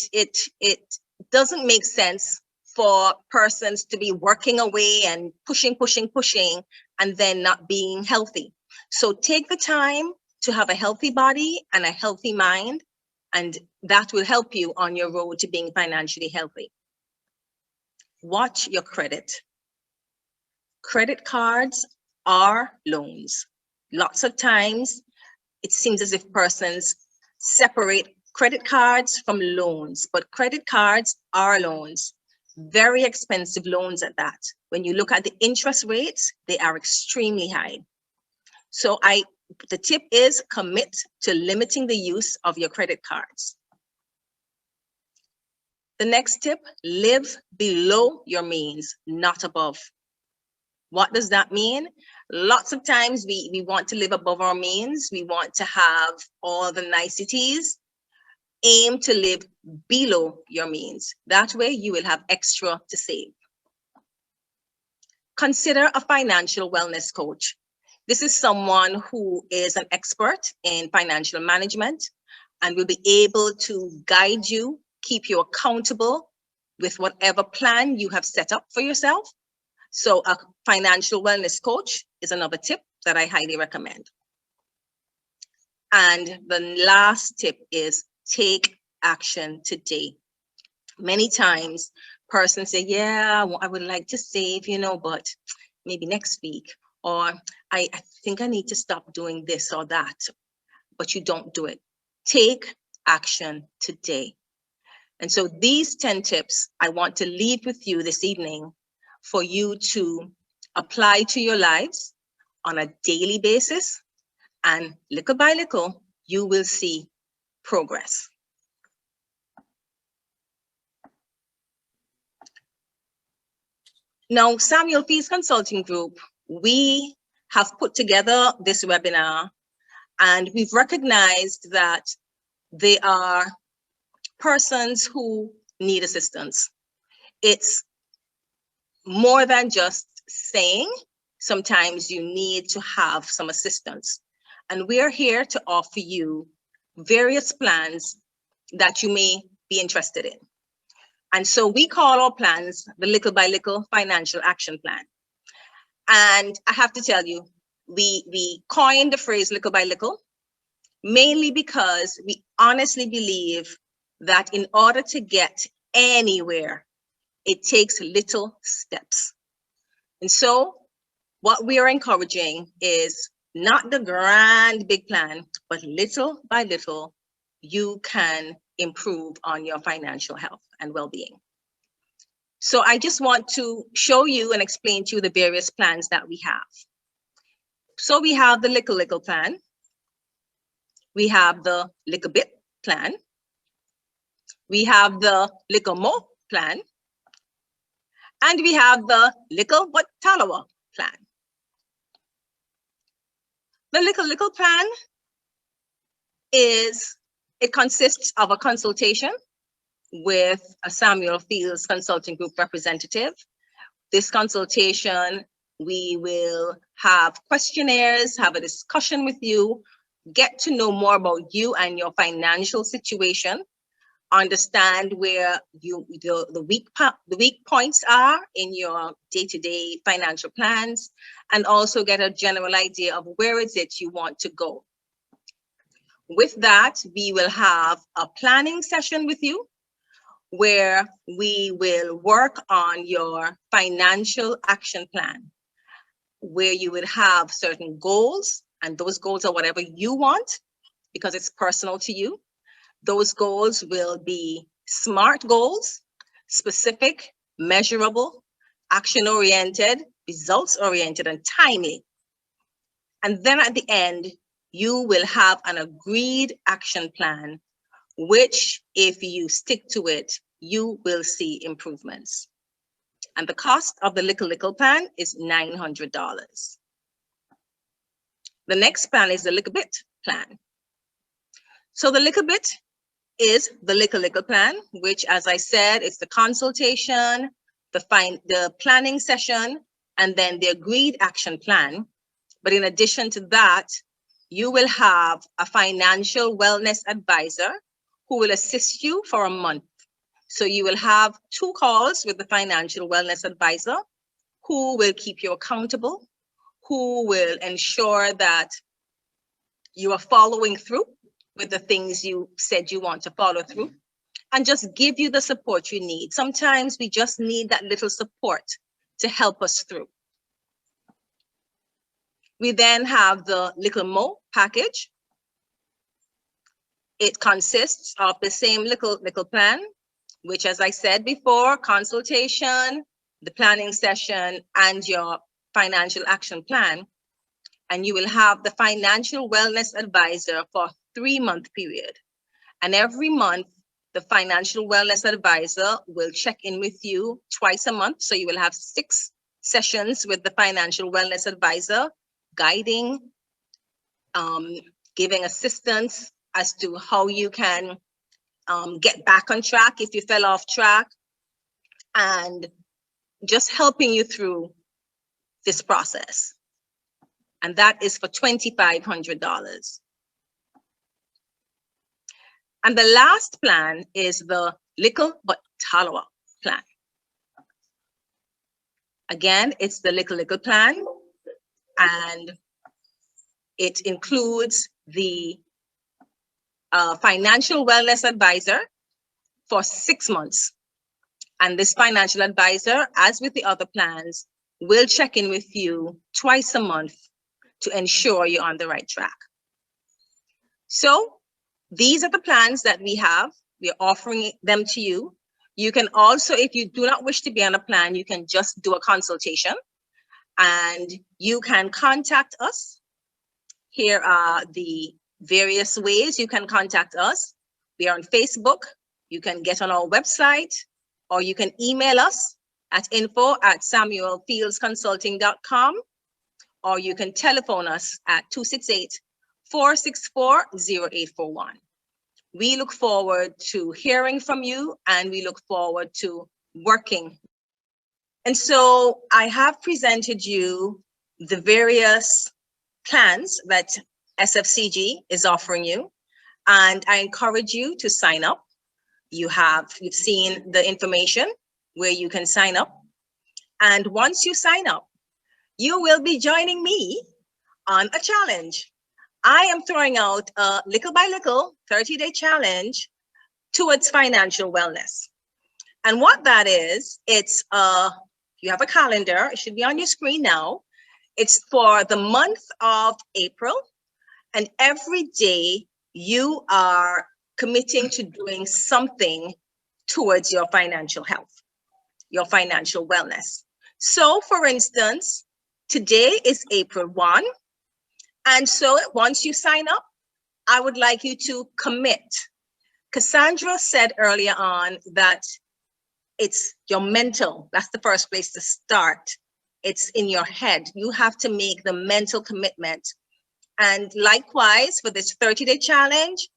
Speaker 3: doesn't make sense for persons to be working away and pushing, and then not being healthy. So take the time to have a healthy body and a healthy mind, and that will help you on your road to being financially healthy. Watch your credit. Credit cards are loans. Lots of times, it seems as if persons separate credit cards from loans, but credit cards are loans. Very expensive loans at that. When you look at the interest rates, they are extremely high. So the tip is commit to limiting the use of your credit cards. The next tip, live below your means, not above. What does that mean? Lots of times we want to live above our means. We want to have all the niceties. Aim to live below your means. That way you will have extra to save. Consider a financial wellness coach. This is someone who is an expert in financial management and will be able to guide you, keep you accountable with whatever plan you have set up for yourself. So a financial wellness coach is another tip that I highly recommend. And the last tip is take action today. Many times persons say, yeah, I would like to save, but maybe next week, or I think I need to stop doing this or that, but you don't do it. Take action today. And so these 10 tips I want to leave with you this evening for you to apply to your lives on a daily basis, and little by little, you will see progress. Now, SamuelFields Consulting Group, we have put together this webinar, and we've recognized that there are persons who need assistance. It's more than just saying, sometimes you need to have some assistance. And we are here to offer you various plans that you may be interested in. And so we call our plans the Little by Little Financial Action Plan. And I have to tell you, we coined the phrase little by little, mainly because we honestly believe that in order to get anywhere, it takes little steps. And so what we are encouraging is not the grand big plan, but little by little, you can improve on your financial health and well-being. So I just want to show you and explain to you the various plans that we have. So we have the little plan. We have the little bit plan. We have the little more plan. And we have the little but talawa plan. The little plan it consists of a consultation with a SamuelFields Consulting Group representative. This consultation, we will have questionnaires, have a discussion with you, get to know more about you and your financial situation, understand where the weak points are in your day-to-day financial plans, and also get a general idea of where is it you want to go. With that, we will have a planning session with you where we will work on your financial action plan, where you would have certain goals, and those goals are whatever you want because it's personal to you. Those goals will be SMART goals, specific, measurable, action-oriented, results-oriented, and timely. And then at the end, you will have an agreed action plan, which if you stick to it, you will see improvements. And the cost of the little plan is $900. The next plan is the little bit plan. So the little bit is the little plan, which, as I said, is the consultation, the planning session, and then the agreed action plan. But in addition to that, you will have a financial wellness advisor who will assist you for a month. So you will have 2 calls with the financial wellness advisor who will keep you accountable, who will ensure that you are following through with the things you said you want to follow through, and just give you the support you need. Sometimes we just need that little support to help us through. We then have the little mo package. It consists of the same little plan, which, as I said before, consultation, the planning session, and your financial action plan. And you will have the financial wellness advisor for a 3-month period. And every month, the financial wellness advisor will check in with you twice a month. So you will have 6 sessions with the financial wellness advisor, guiding, giving assistance as to how you can get back on track if you fell off track, and just helping you through this process. And that is for $2,500. And the last plan is the little but talawa plan. Again, it's the little plan, and it includes the financial wellness advisor for 6 months. And this financial advisor, as with the other plans, will check in with you twice a month to ensure you're on the right track. So these are the plans that we have. We're offering them to you. You can also, if you do not wish to be on a plan, you can just do a consultation, and you can contact us. Here are the various ways you can contact us. We are on Facebook. You can get on our website, or you can email us at info@SamuelFieldsConsulting.com, or you can telephone us at 268-464-0841. We look forward to hearing from you, and we look forward to working. And so I have presented you the various plans that SFCG is offering you, and I encourage you to sign up. You've seen the information where you can sign up. And once you sign up, you will be joining me on a challenge. I am throwing out a little by little 30-day challenge towards financial wellness. And what that is, it's you have a calendar, it should be on your screen now. It's for the month of April, and every day you are committing to doing something towards your financial health, your financial wellness. So for instance, today is April 1. And so once you sign up, I would like you to commit. Cassandra said earlier on that it's your mental, that's the first place to start. It's in your head. You have to make the mental commitment. And likewise, for this 30-day challenge,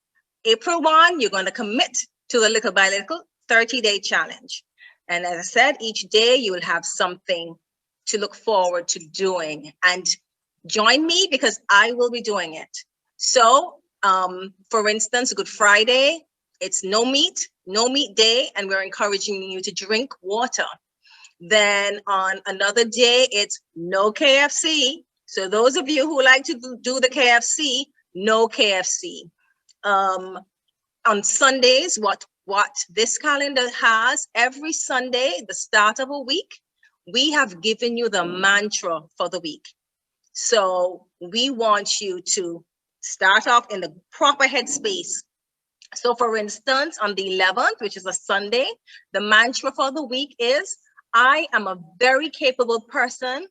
Speaker 3: April 1, you're going to commit to the little by little 30-day challenge. And as I said, each day you will have something to look forward to doing. And join me because I will be doing it. So, for instance, Good Friday, it's no meat day, and we're encouraging you to drink water. Then on another day, it's no KFC. So those of you who like to do the KFC, no KFC. On Sundays, what this calendar has, every Sunday, the start of a week, we have given you the mantra for the week. So we want you to start off in the proper headspace. So for instance, on the 11th, which is a Sunday, the mantra for the week is, I am a very capable person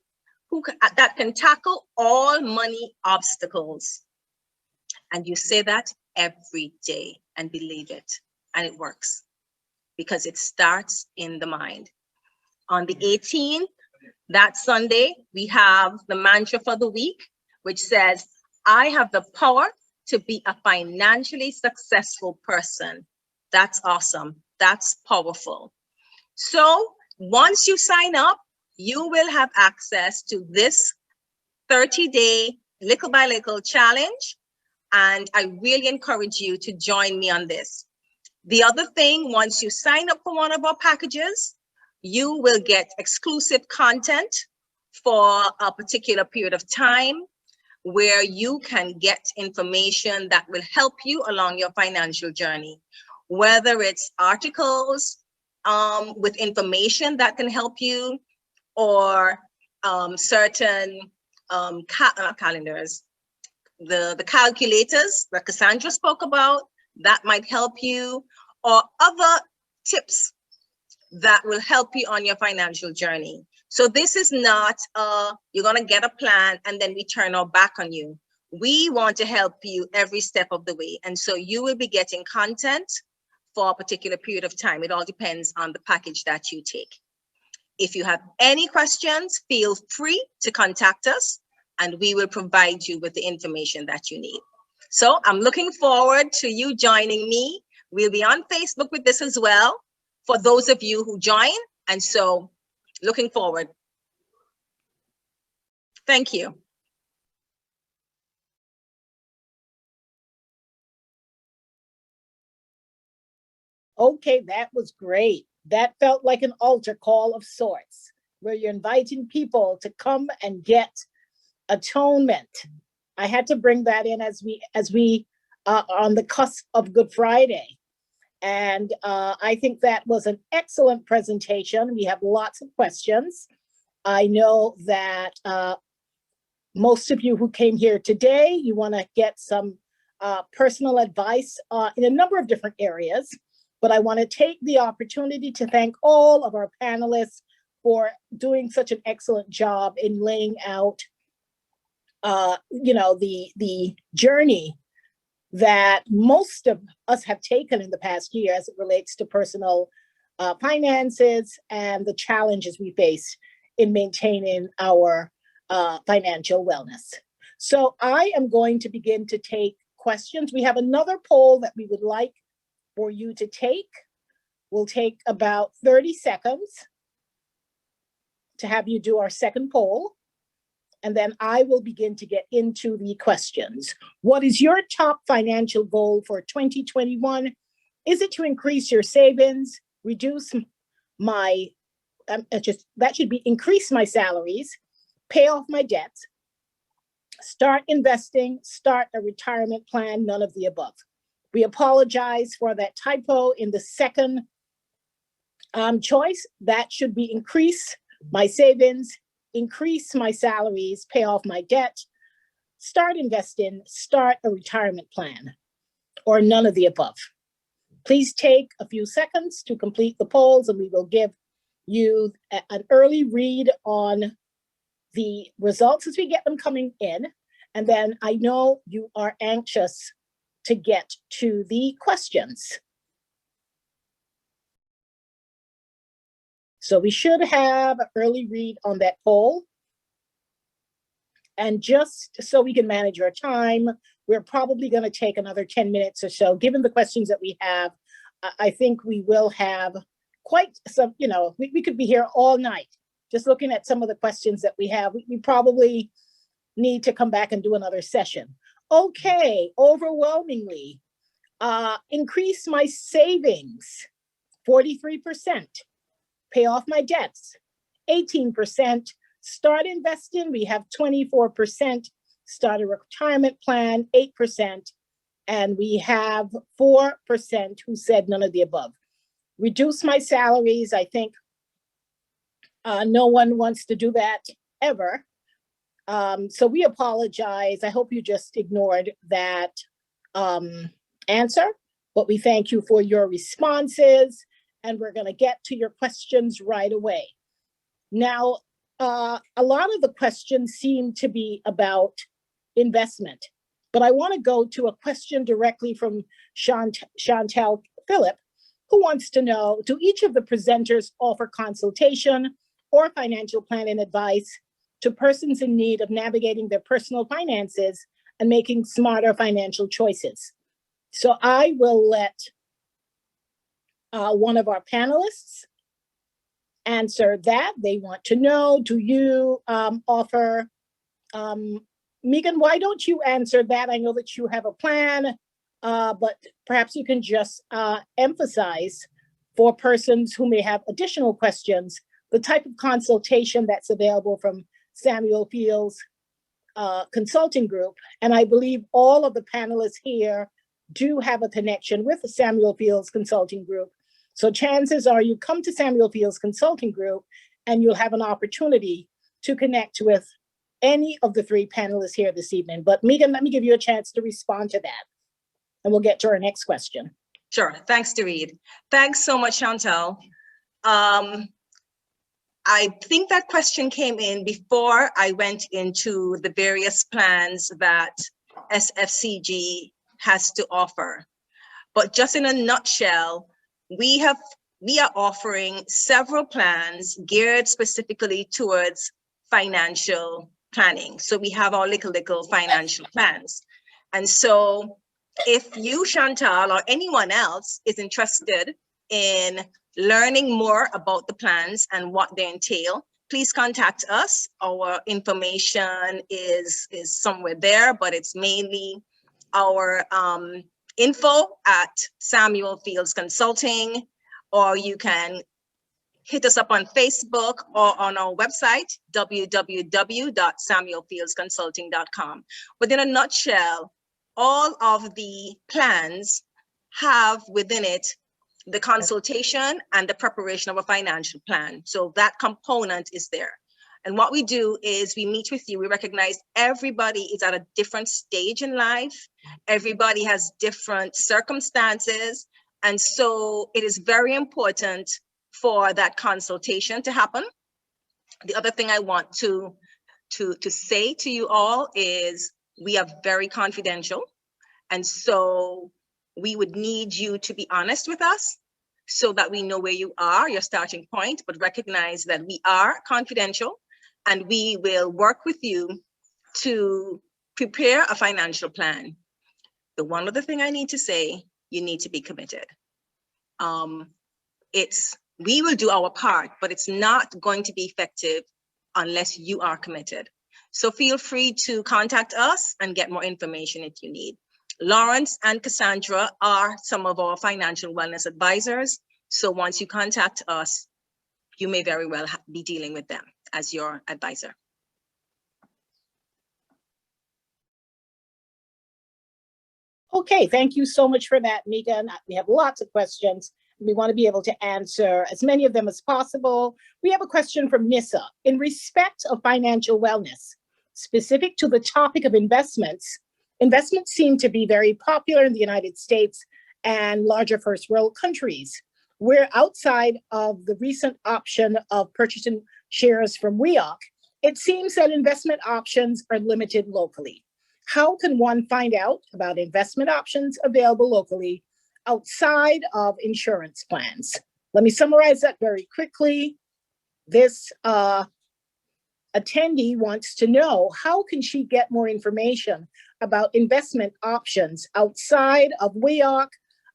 Speaker 3: that can tackle all money obstacles. And you say that every day and believe it, and it works because it starts in the mind. On the 18th, that Sunday, we have the mantra for the week, which says, I have the power to be a financially successful person. That's awesome. That's powerful. So once you sign up, you will have access to this 30-day little by little challenge. And I really encourage you to join me on this. The other thing, once you sign up for one of our packages, you will get exclusive content for a particular period of time where you can get information that will help you along your financial journey, whether it's articles with information that can help you, or certain calendars, the calculators that Cassandra spoke about, that might help you, or other tips that will help you on your financial journey. So this is not you're gonna get a plan and then we turn our back on you. We want to help you every step of the way. And so you will be getting content for a particular period of time. It all depends on the package that you take. If you have any questions, feel free to contact us and we will provide you with the information that you need. So I'm looking forward to you joining me. We'll be on Facebook with this as well for those of you who join. And so looking forward. Thank you.
Speaker 2: Okay, that was great. That felt like an altar call of sorts, where you're inviting people to come and get atonement. I had to bring that in as we are on the cusp of Good Friday. And I think that was an excellent presentation. We have lots of questions. I know that most of you who came here today, you want to get some personal advice in a number of different areas. But I want to take the opportunity to thank all of our panelists for doing such an excellent job in laying out, the journey that most of us have taken in the past year as it relates to personal finances and the challenges we face in maintaining our financial wellness. So I am going to begin to take questions. We have another poll that we would like for you to take. We'll take about 30 seconds to have you do our second poll. And then I will begin to get into the questions. What is your top financial goal for 2021? Is it to increase your savings, reduce my, that should be increase my salaries, pay off my debts, start investing, start a retirement plan, none of the above. We apologize for that typo in the second choice. That should be increase my savings, increase my salaries, pay off my debt, start investing, start a retirement plan, or none of the above. Please take a few seconds to complete the polls, and we will give you an early read on the results as we get them coming in. And then I know you are anxious to get to the questions. So we should have an early read on that poll. And just so we can manage our time, we're probably going to take another 10 minutes or so. Given the questions that we have, I think we will have quite some, we could be here all night just looking at some of the questions that we have. We probably need to come back and do another session. Okay, overwhelmingly, increase my savings, 43%, pay off my debts, 18%, start investing, we have 24%, start a retirement plan, 8%, and we have 4% who said none of the above. Reduce my salaries, I think no one wants to do that ever. So we apologize. I hope you just ignored that answer, but we thank you for your responses, and we're going to get to your questions right away. Now, a lot of the questions seem to be about investment, but I want to go to a question directly from Chantel Phillip, who wants to know, do each of the presenters offer consultation or financial planning advice to persons in need of navigating their personal finances and making smarter financial choices? So I will let one of our panelists answer that. They want to know, do you offer, Megan, why don't you answer that? I know that you have a plan, but perhaps you can just emphasize for persons who may have additional questions, the type of consultation that's available from SamuelFields Consulting Group. And I believe all of the panelists here do have a connection with the SamuelFields Consulting Group. So chances are you come to SamuelFields Consulting Group and you'll have an opportunity to connect with any of the three panelists here this evening. But Megan, let me give you a chance to respond to that, and we'll get to our next question.
Speaker 3: Sure, thanks, derede. Thanks so much, Chantel. I think that question came in before I went into the various plans that SFCG has to offer. But just in a nutshell, we are offering several plans geared specifically towards financial planning. So we have our little financial plans. And so if you, Chantal, or anyone else is interested in learning more about the plans and what they entail, please contact us. Our information is somewhere there, but it's mainly our info@SamuelFields Consulting, or you can hit us up on Facebook or on our website, www.SamuelFieldsConsulting.com. But in a nutshell, all of the plans have within it the consultation and the preparation of a financial plan. So that component is there. And what we do is we meet with you. We recognize everybody is at a different stage in life. Everybody has different circumstances. And so it is very important for that consultation to happen. The other thing I want to say to you all is we are very confidential. And so we would need you to be honest with us so that we know where you are, your starting point, but recognize that we are confidential and we will work with you to prepare a financial plan. The one other thing I need to say, you need to be committed. We will do our part, but it's not going to be effective unless you are committed. So feel free to contact us and get more information if you need. Lawrence and Cassandra are some of our financial wellness advisors. So once you contact us, you may very well be dealing with them as your advisor.
Speaker 2: Okay, thank you so much for that, Megan. We have lots of questions. We want to be able to answer as many of them as possible. We have a question from Nissa. In respect of financial wellness, specific to the topic of investments, investments seem to be very popular in the United States and larger first world countries. We're outside of the recent option of purchasing shares from WEOC. It seems that investment options are limited locally. How can one find out about investment options available locally outside of insurance plans? Let me summarize that very quickly. This attendee wants to know, how can she get more information about investment options outside of WEOC,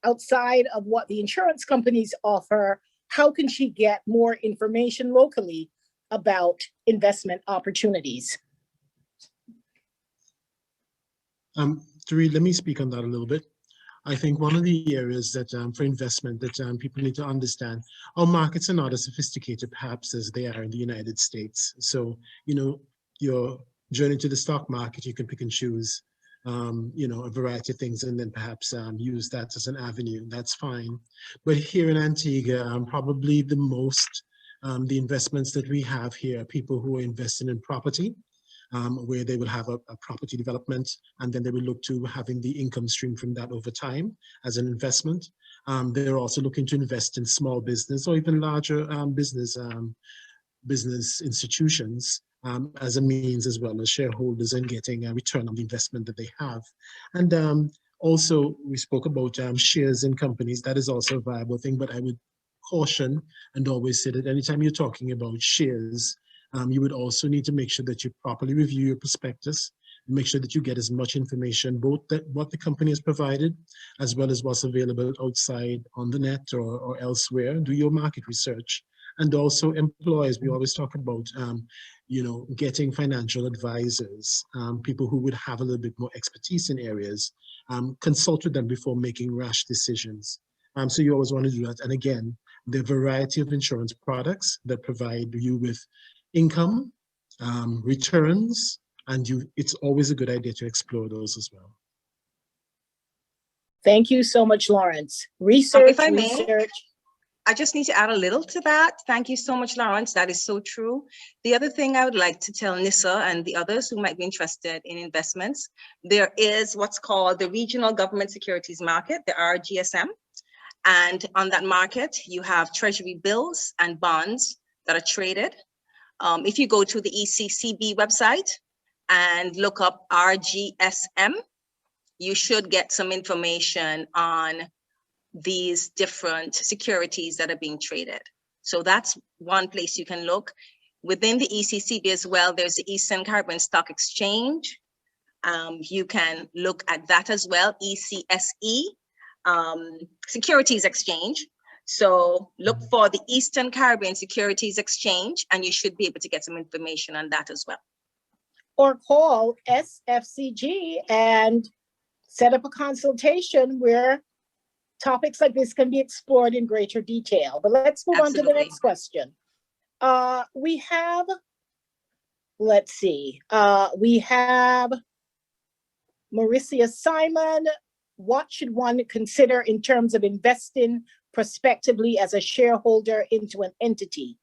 Speaker 2: outside of what the insurance companies offer? How can she get more information locally about investment opportunities?
Speaker 4: Derede, let me speak on that a little bit. I think one of the areas that for investment that people need to understand, our markets are not as sophisticated perhaps as they are in the United States. So, you know, your journey to the stock market, you can pick and choose, you know, a variety of things and then perhaps use that as an avenue. That's fine. But here in Antigua, probably the most, the investments that we have here are people who are investing in property. Where they will have a property development, and then they will look to having the income stream from that over time as an investment. They're also looking to invest in small business or even larger business institutions as a means, as well as shareholders, and getting a return on the investment that they have. And also, we spoke about shares in companies. That is also a viable thing, but I would caution and always say that anytime you're talking about shares, you would also need to make sure that you properly review your prospectus, make sure that you get as much information, both that what the company has provided, as well as what's available outside on the net or elsewhere. Do your market research. And also employees, we always talk about, you know, getting financial advisors, people who would have a little bit more expertise in areas, consult with them before making rash decisions. So you always want to do that. And again, the variety of insurance products that provide you with income, returns, and it's always a good idea to explore those as well.
Speaker 2: Thank you so much, Lawrence. Research,
Speaker 3: if I may,
Speaker 2: research.
Speaker 3: I just need to add a little to that. Thank you so much, Lawrence. That is so true. The other thing I would like to tell Nissa and the others who might be interested in investments, there is what's called the Regional Government Securities Market, the RGSM. And on that market, you have treasury bills and bonds that are traded. If you go to the ECCB website and look up RGSM, you should get some information on these different securities that are being traded. So that's one place you can look. Within the ECCB as well, there's the Eastern Caribbean Stock Exchange. You can look at that as well, ECSE, Securities Exchange. So look for the Eastern Caribbean Securities Exchange, and you should be able to get some information on that as well.
Speaker 2: Or call SFCG and set up a consultation where topics like this can be explored in greater detail. But let's move on to the next question. We have, let's see, we have Mauricia Simon. What should one consider in terms of investing prospectively as a shareholder into an entity?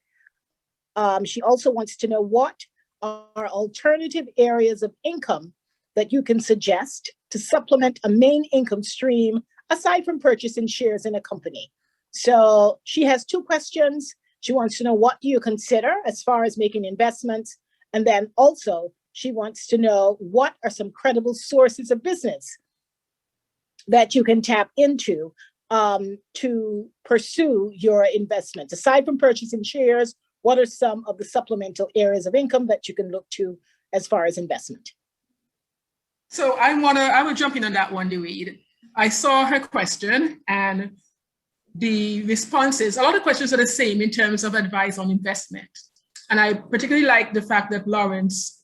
Speaker 2: She also wants to know what are alternative areas of income that you can suggest to supplement a main income stream aside from purchasing shares in a company. So she has two questions. She wants to know, what do you consider as far as making investments? And then also she wants to know, what are some credible sources of business that you can tap into to pursue your investments? Aside from purchasing shares, what are some of the supplemental areas of income that you can look to as far as investment?
Speaker 5: So I will jump in on that one, Derede. I saw her question, and the responses, a lot of questions are the same in terms of advice on investment. And I particularly like the fact that Lawrence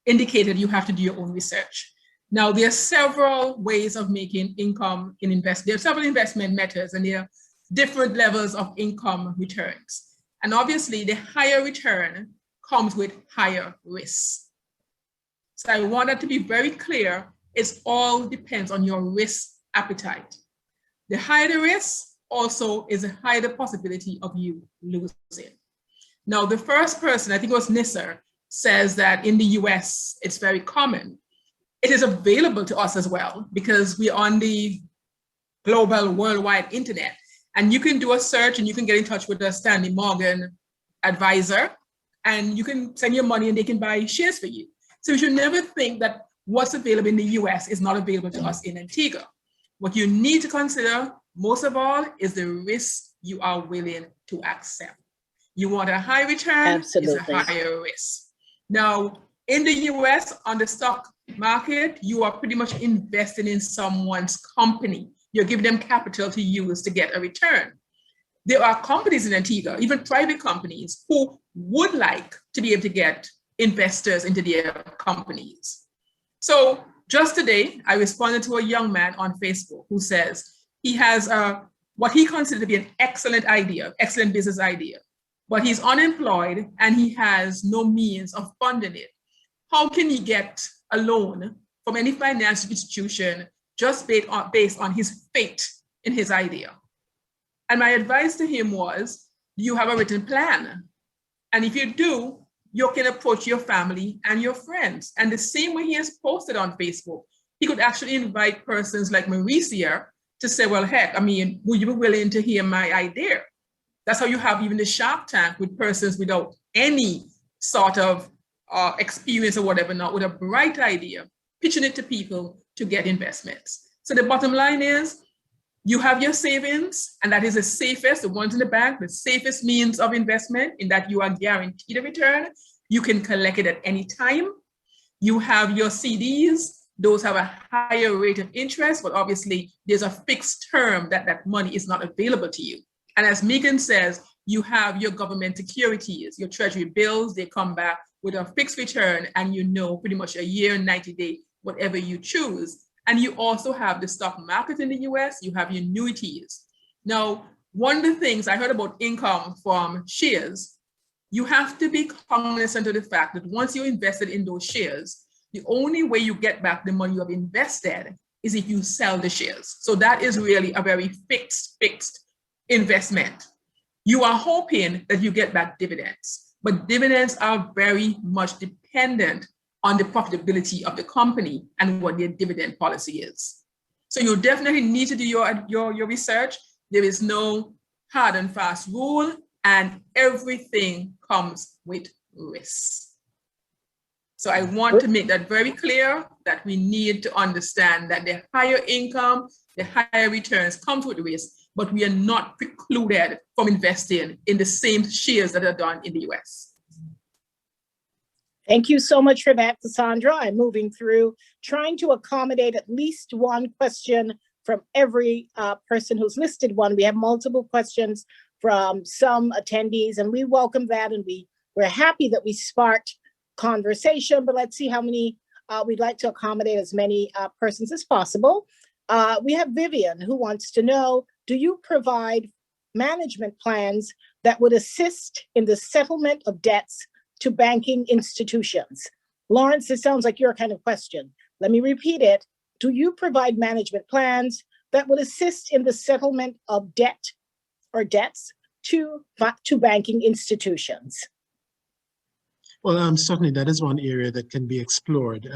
Speaker 5: indicated you have to do your own research. Now, there are several ways of making income in investment. There are several investment methods, and there are different levels of income returns. And obviously, the higher return comes with higher risk. So I wanted to be very clear, it all depends on your risk appetite. The higher the risk, also is a higher possibility of you losing. Now, the first person, I think it was Nisser, says that in the US, it's very common. It is available to us as well because we're on the global worldwide internet. And you can do a search and you can get in touch with a Stanley Morgan advisor and you can send your money and they can buy shares for you. So you should never think that what's available in the US is not available to us in Antigua. What you need to consider most of all is the risk you are willing to accept. You want a high return,
Speaker 2: Absolutely.
Speaker 5: It's a higher risk. Now, in the US, on the stock market, you are pretty much investing in someone's company. You're giving them capital to use to get a return. There are companies in Antigua, even private companies, who would like to be able to get investors into their companies. So just today, I responded to a young man on Facebook who says he has what he considers to be an excellent idea, excellent business idea, but he's unemployed and he has no means of funding it. How can he get a loan from any financial institution just based on his faith in his idea? And my advice to him was, do you have a written plan? And if you do, you can approach your family and your friends. And the same way he has posted on Facebook, he could actually invite persons like Mauricia to say, well, heck, I mean, would you be willing to hear my idea? That's how you have even the Shark Tank with persons without any sort of experience or whatever, not with a bright idea, pitching it to people to get investments. So the bottom line is, you have your savings, and that is the safest, the ones in the bank, the safest means of investment in that you are guaranteed a return. You can collect it at any time. You have your CDs, those have a higher rate of interest, but obviously there's a fixed term that that money is not available to you. And as Megan says, you have your government securities, your treasury bills, they come back with a fixed return and you know pretty much a year, 90 day, whatever you choose. And you also have the stock market in the US, you have your annuities. Now, one of the things I heard about income from shares, you have to be cognizant of the fact that once you're invested in those shares, the only way you get back the money you have invested is if you sell the shares. So that is really a very fixed investment. You are hoping that you get back dividends, but dividends are very much dependent on the profitability of the company and what their dividend policy is. So you definitely need to do your research. There is no hard and fast rule, and everything comes with risk. So I want to make that very clear that we need to understand that the higher income, the higher returns comes with risk, but we are not precluded from investing in the same shares that are done in the US.
Speaker 2: Thank you so much for that, Cassandra. I'm moving through, trying to accommodate at least one question from every person who's listed one. We have multiple questions from some attendees, and we welcome that, and we're happy that we sparked conversation, but let's see how many, we'd like to accommodate as many persons as possible. We have Vivian who wants to know, do you provide management plans that would assist in the settlement of debts to banking institutions? Lawrence, this sounds like your kind of question. Let me repeat it. Do you provide management plans that would assist in the settlement of debt or debts to banking institutions?
Speaker 4: Well, certainly that is one area that can be explored.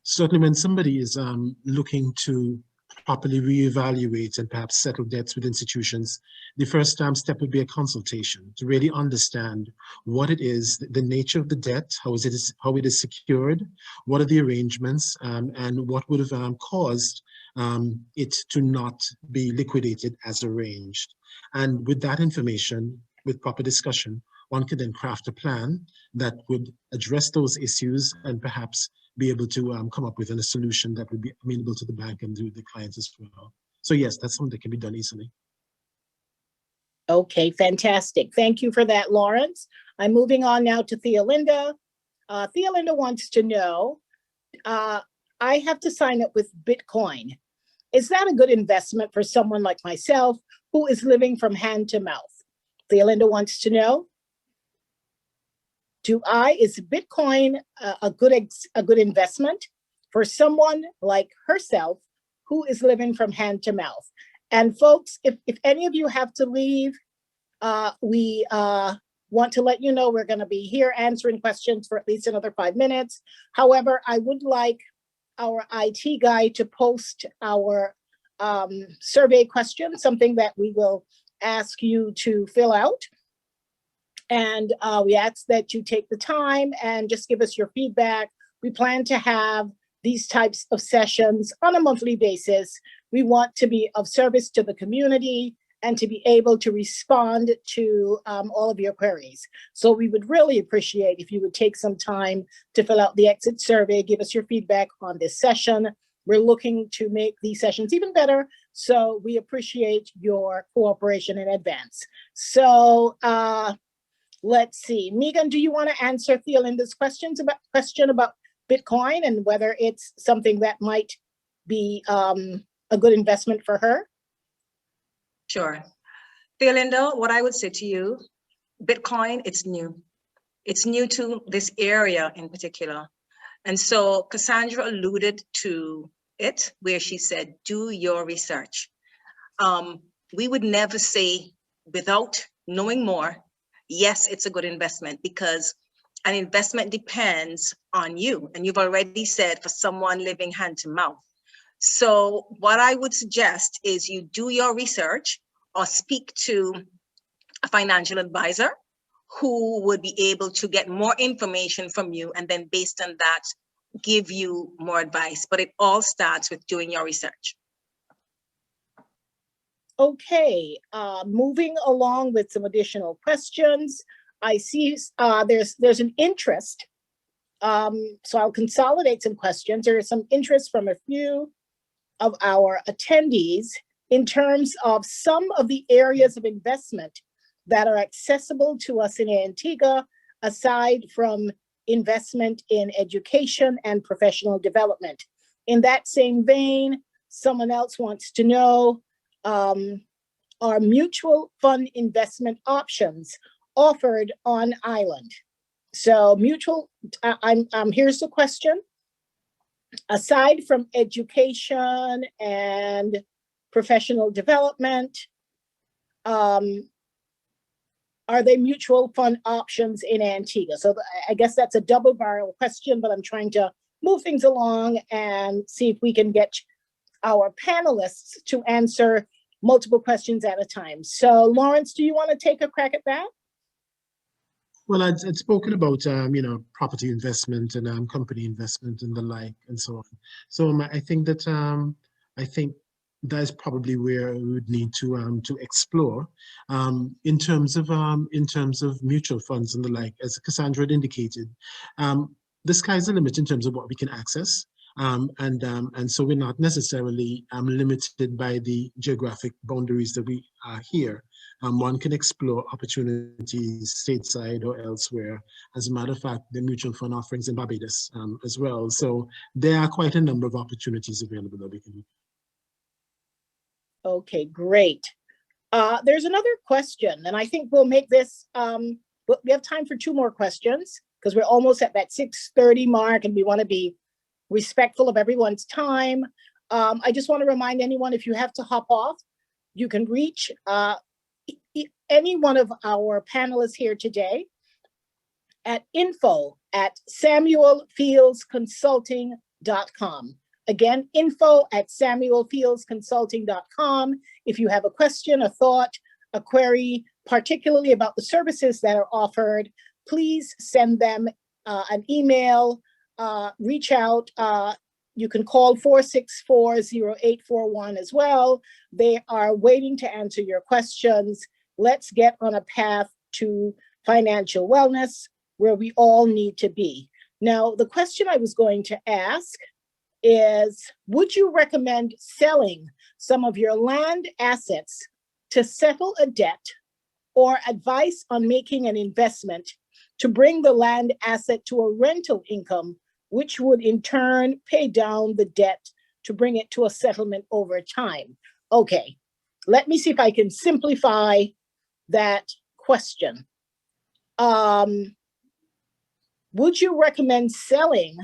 Speaker 4: Certainly when somebody is looking to properly reevaluate and perhaps settle debts with institutions, the first step would be a consultation to really understand what it is, the nature of the debt, how it is secured, what are the arrangements, and what would have caused it to not be liquidated as arranged. And with that information, with proper discussion, one could then craft a plan that would address those issues and perhaps be able to come up with a solution that would be amenable to the bank and to the clients as well. So yes, that's something that can be done easily.
Speaker 2: Okay, fantastic. Thank you for that, Lawrence. I'm moving on now to Theolinda. Theolinda wants to know, I have to sign up with Bitcoin. Is that a good investment for someone like myself who is living from hand to mouth? Theolinda wants to know, is Bitcoin a good investment for someone like herself who is living from hand to mouth? And folks, if any of you have to leave, we want to let you know we're going to be here answering questions for at least another 5 minutes. However, I would like our IT guy to post our survey question, something that we will ask you to fill out. And we ask that you take the time and just give us your feedback. We plan to have these types of sessions on a monthly basis. We want to be of service to the community and to be able to respond to all of your queries. So we would really appreciate if you would take some time to fill out the exit survey, give us your feedback on this session. We're looking to make these sessions even better, so we appreciate your cooperation in advance. So let's see, Megan, do you want to answer Theolinda's question about Bitcoin and whether it's something that might be a good investment for her?
Speaker 3: Sure. Theolinda, what I would say to you, Bitcoin, it's new. It's new to this area in particular. And so Cassandra alluded to it where she said, do your research. We would never say without knowing more, yes, it's a good investment, because an investment depends on you. And you've already said for someone living hand to mouth. So what I would suggest is you do your research or speak to a financial advisor who would be able to get more information from you, and then based on that, give you more advice. But it all starts with doing your research.
Speaker 2: Okay, moving along with some additional questions. I see there's an interest. So I'll consolidate some questions. There is some interest from a few of our attendees in terms of some of the areas of investment that are accessible to us in Antigua, aside from investment in education and professional development. In that same vein, someone else wants to know, are mutual fund investment options offered on island? So here's the question. Aside from education and professional development, are they mutual fund options in Antigua? So I guess that's a double barrel question, but I'm trying to move things along and see if we can get our panelists to answer multiple questions at a time. So Lawrence, do you want to take a crack at that?
Speaker 4: Well, I'd spoken about, property investment and company investment and the like and so on. So I think that is probably where we would need to explore in terms of mutual funds and the like, as Cassandra had indicated. The sky's the limit in terms of what we can access. And so we're not necessarily limited by the geographic boundaries that we are here. One can explore opportunities stateside or elsewhere. As a matter of fact, the mutual fund offerings in Barbados as well. So there are quite a number of opportunities available that we can do.
Speaker 2: Okay, great. There's another question, and I think we'll make this, we have time for 2 more questions because we're almost at that 6:30 mark and we want to be respectful of everyone's time. I just want to remind anyone, if you have to hop off, you can reach any one of our panelists here today at info@SamuelFieldsConsulting.com. Again, info@SamuelFieldsConsulting.com. If you have a question, a thought, a query, particularly about the services that are offered, please send them an email, reach out. You can call 464-0841 as well. They are waiting to answer your questions. Let's get on a path to financial wellness where we all need to be. Now, the question I was going to ask is, would you recommend selling some of your land assets to settle a debt, or advice on making an investment to bring the land asset to a rental income, which would in turn pay down the debt to bring it to a settlement over time? Okay, let me see if I can simplify that question. Would you recommend selling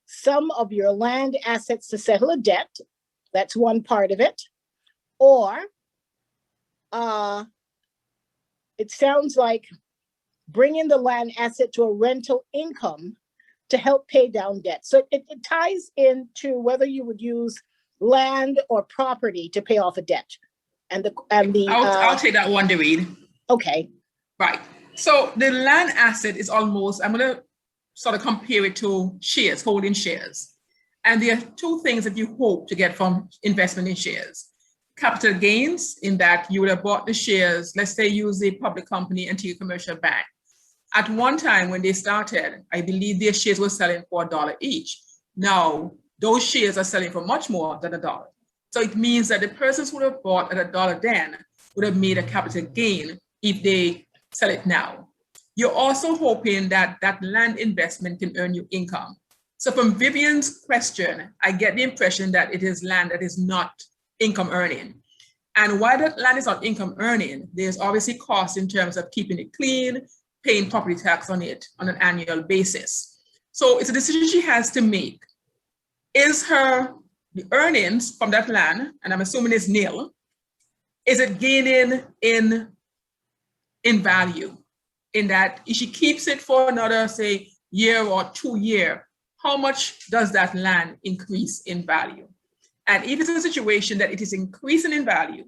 Speaker 2: some of your land assets to settle a debt? That's one part of it. Or it sounds like bringing the land asset to a rental income to help pay down debt. So it ties into whether you would use land or property to pay off a debt.
Speaker 5: I'll take that one to read.
Speaker 2: Okay.
Speaker 5: Right. So the land asset is almost, I'm going to sort of compare it to shares, holding shares. And there are two things that you hope to get from investment in shares. Capital gains, in that you would have bought the shares, let's say use the public company, Antigua Commercial Bank. At one time when they started, I believe their shares were selling for $1 each. Now, those shares are selling for much more than $1. So it means that the persons who would have bought at $1 then would have made a capital gain if they sell it now. You're also hoping that that land investment can earn you income. So from Vivian's question, I get the impression that it is land that is not income earning. And while that land is not income earning, there's obviously costs in terms of keeping it clean, paying property tax on it on an annual basis. So it's a decision she has to make. Is the earnings from that land, and I'm assuming it's nil, is it gaining in value? In that if she keeps it for another, say, year or 2 years, how much does that land increase in value? And if it's a situation that it is increasing in value,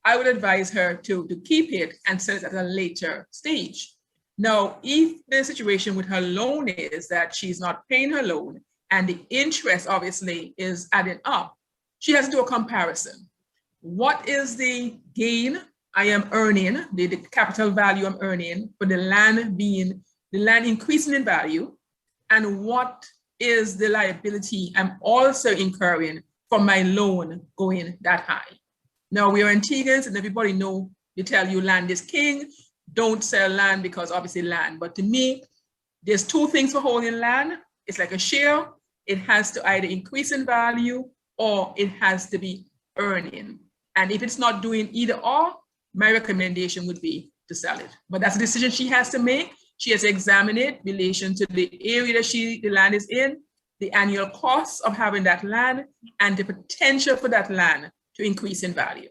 Speaker 5: I would advise her to keep it and sell it at a later stage. Now, if the situation with her loan is that she's not paying her loan and the interest obviously is adding up, she has to do a comparison. What is the gain I am earning, the capital value I'm earning for the land increasing in value, and what is the liability I'm also incurring from my loan going that high? Now, we are Antiguans and everybody know, they tell you land is king, don't sell land because obviously land. But to me, there's two things for holding land. It's like a share. It has to either increase in value or it has to be earning. And if it's not doing either or, my recommendation would be to sell it. But that's a decision she has to make. She has to examine it in relation to the area that the land is in, the annual cost of having that land, and the potential for that land to increase in value.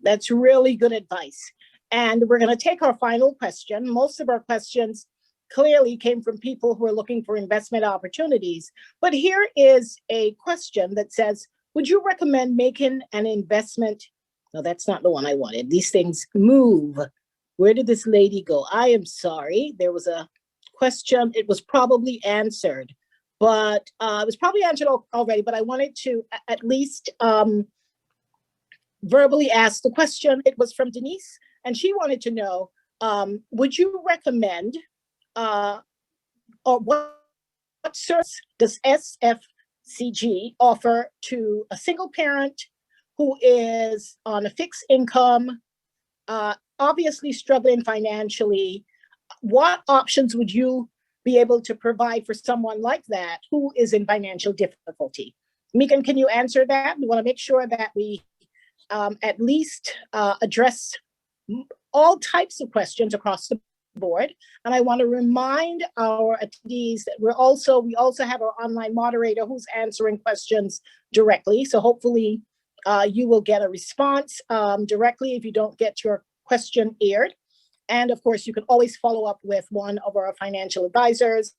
Speaker 2: That's really good advice. And we're going to take our final question. Most of our questions clearly came from people who are looking for investment opportunities. But here is a question that says, would you recommend making an investment? No, that's not the one I wanted. These things move. Where did this lady go? I am sorry. There was a question. It was probably answered, but it was probably answered already, but I wanted to at least verbally ask the question. It was from Denise, and she wanted to know, would you recommend or what service does SFCG offer to a single parent who is on a fixed income, obviously struggling financially? What options would you be able to provide for someone like that who is in financial difficulty? Megan, can you answer that? We want to make sure that we at least address all types of questions across the board. And I want to remind our attendees that we also have our online moderator who's answering questions directly. So hopefully you will get a response directly if you don't get your question aired. And of course, you can always follow up with one of our financial advisors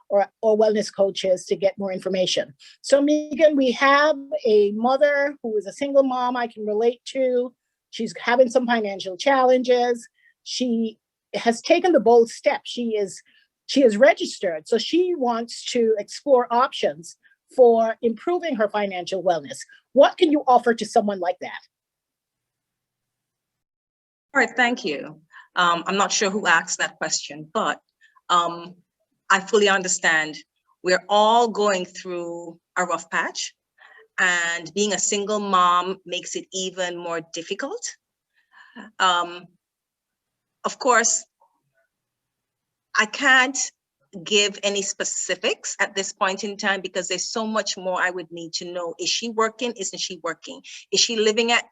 Speaker 2: or wellness coaches to get more information. So Megan, we have a mother who is a single mom I can relate to. She's having some financial challenges. She has taken the bold step. She is registered. So she wants to explore options for improving her financial wellness. What can you offer to someone like that?
Speaker 3: All right, thank you. I'm not sure who asked that question, but I fully understand. We're all going through a rough patch, and being a single mom makes it even more difficult. Of course, I can't give any specifics at this point in time because there's so much more I would need to know. Is she working? Isn't she working? Is she living at,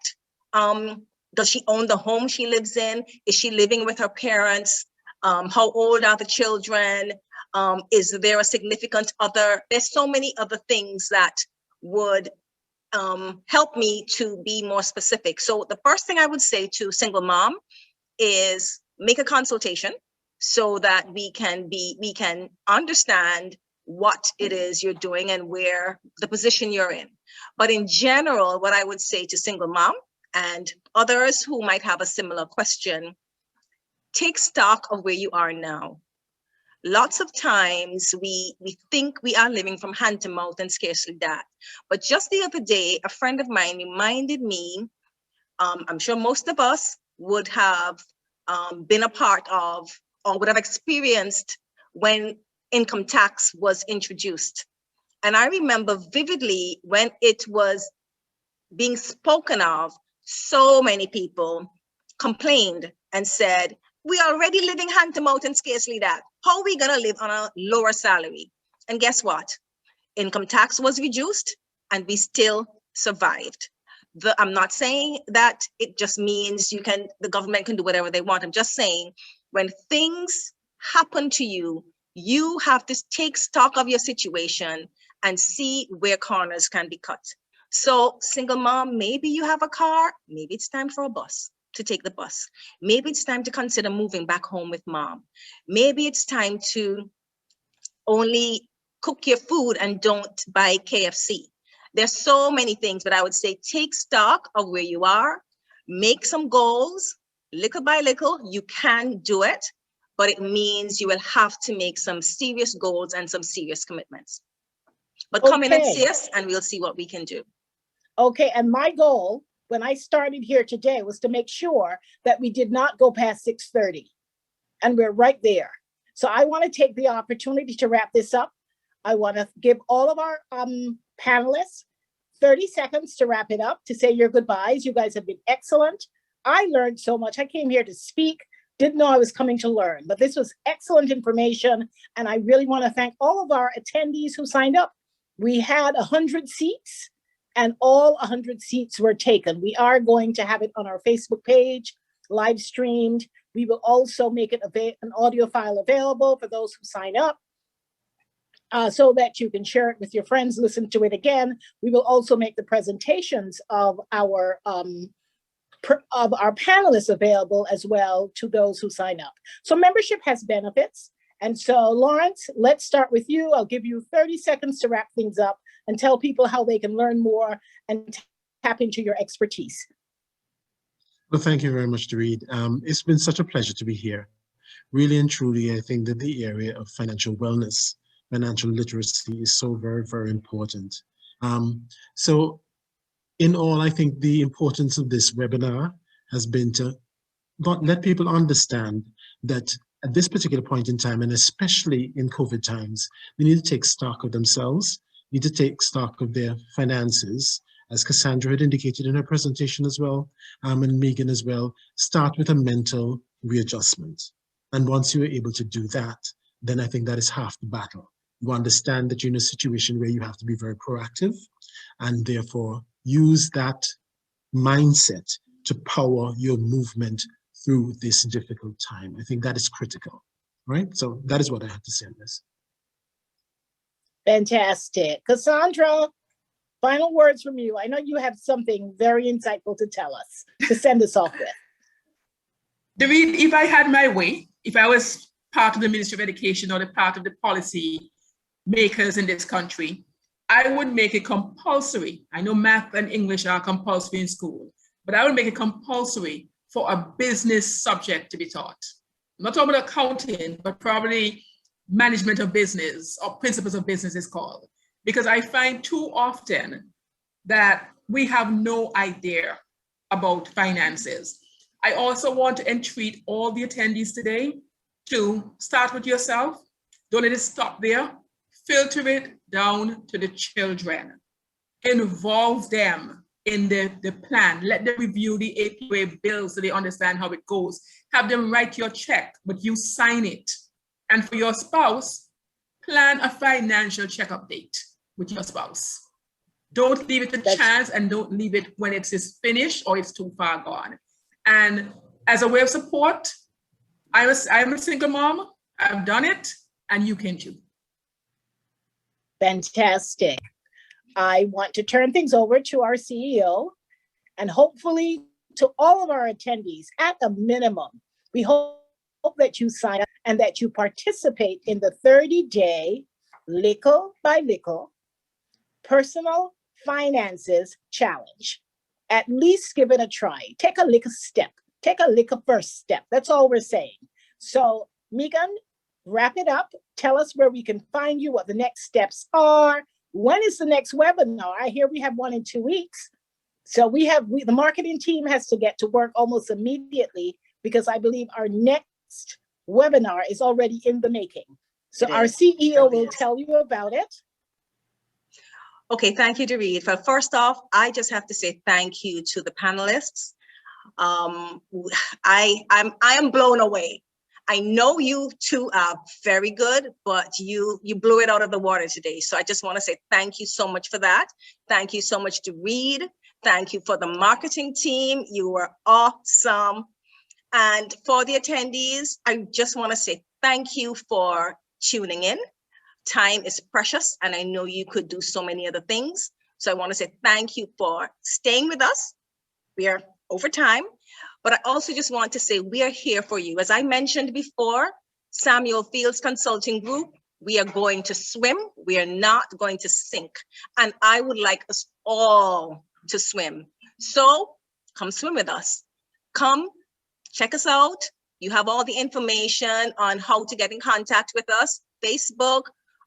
Speaker 3: does she own the home she lives in? Is she living with her parents? How old are the children? Is there a significant other? There's so many other things that would help me to be more specific. So the first thing I would say to single mom is make a consultation so that we can understand what it is you're doing and where the position you're in. But in general, what I would say to single mom and others who might have a similar question, take stock of where you are now. Lots of times we think we are living from hand to mouth and scarcely that. But just the other day, a friend of mine reminded me, I'm sure most of us would have been a part of or would have experienced when income tax was introduced. And I remember vividly when it was being spoken of, so many people complained and said, we are already living hand to mouth and scarcely that. How are we gonna live on a lower salary? And guess what? Income tax was reduced and we still survived. I'm not saying that it just means the government can do whatever they want. I'm just saying when things happen to you, you have to take stock of your situation and see where corners can be cut. So single mom, maybe you have a car, maybe it's time for a bus, to take the bus. Maybe it's time to consider moving back home with mom. Maybe it's time to only cook your food and don't buy KFC. There's so many things, but I would say take stock of where you are, make some goals, little by little, you can do it, but it means you will have to make some serious goals and some serious commitments. But come in and see us and we'll see what we can do.
Speaker 2: Okay, and my goal when I started here today was to make sure that we did not go past 6:30, and we're right there. So I want to take the opportunity to wrap this up. I want to give all of our panelists 30 seconds to wrap it up, to say your goodbyes. You guys have been excellent. I learned so much. I came here to speak, didn't know I was coming to learn, but this was excellent information. And I really want to thank all of our attendees who signed up. We had 100 seats and all 100 seats were taken. We are going to have it on our Facebook page, live streamed. We will also make it an audio file available for those who sign up, so that you can share it with your friends, listen to it again. We will also make the presentations of our panelists available as well to those who sign up. So membership has benefits. And so Lawrence, let's start with you. I'll give you 30 seconds to wrap things up and tell people how they can learn more and tap into your expertise.
Speaker 4: Well, thank you very much, derede. It's been such a pleasure to be here. Really and truly, I think that the area of financial wellness, financial literacy is so very, very important. So in all, I think the importance of this webinar has been to let people understand that at this particular point in time, and especially in COVID times, they need to take stock of themselves, need to take stock of their finances, as Cassandra had indicated in her presentation as well, and Megan as well. Start with a mental readjustment. And once you are able to do that, then I think that is half the battle. You understand that you're in a situation where you have to be very proactive and therefore use that mindset to power your movement through this difficult time. I think that is critical, right? So that is what I have to say on this.
Speaker 2: Fantastic. Cassandra, final words from you. I know you have something very insightful to tell us, to send us off with.
Speaker 5: derede, if I had my way, if I was part of the Ministry of Education or the part of the policy makers in this country, I would make it compulsory. I know math and English are compulsory in school, but I would make it compulsory for a business subject to be taught. I'm not talking about accounting, but probably management of business or principles of business is called. Because I find too often that we have no idea about finances. I also want to entreat all the attendees today to start with yourself. Don't let it stop there. Filter it down to the children. Involve them in the plan. Let them review the APA bill so they understand how it goes. Have them write your check, but you sign it. And for your spouse, plan a financial checkup date with your spouse. Don't leave it to chance, and don't leave it when it is finished or it's too far gone. And as a way of support, I'm a single mom, I've done it, and you can too.
Speaker 2: Fantastic. I want to turn things over to our CEO and hopefully to all of our attendees at a minimum. We hope that you sign up and that you participate in the 30-day Little by Little Personal Finances Challenge. At least give it a try. Take a little step. Take a little first step. That's all we're saying. So Megan, wrap it up. Tell us where we can find you, what the next steps are. When is the next webinar? I hear we have one in 2 weeks. So the marketing team has to get to work almost immediately because I believe our next webinar is already in the making. So our CEO will tell you about it.
Speaker 3: Okay, thank you, derede. Well, first off, I just have to say thank you to the panelists. I am blown away. I know you two are very good, but you blew it out of the water today. So I just want to say thank you so much for that. Thank you so much, derede. Thank you for the marketing team. You were awesome. And for the attendees, I just want to say thank you for tuning in. Time is precious, and I know you could do so many other things. So I want to say thank you for staying with us. We are over time, but I also just want to say we are here for you. As I mentioned before, SamuelFields Consulting Group, we are going to swim. We are not going to sink. And I would like us all to swim. So come swim with us. Come check us out. You have all the information on how to get in contact with us. Facebook,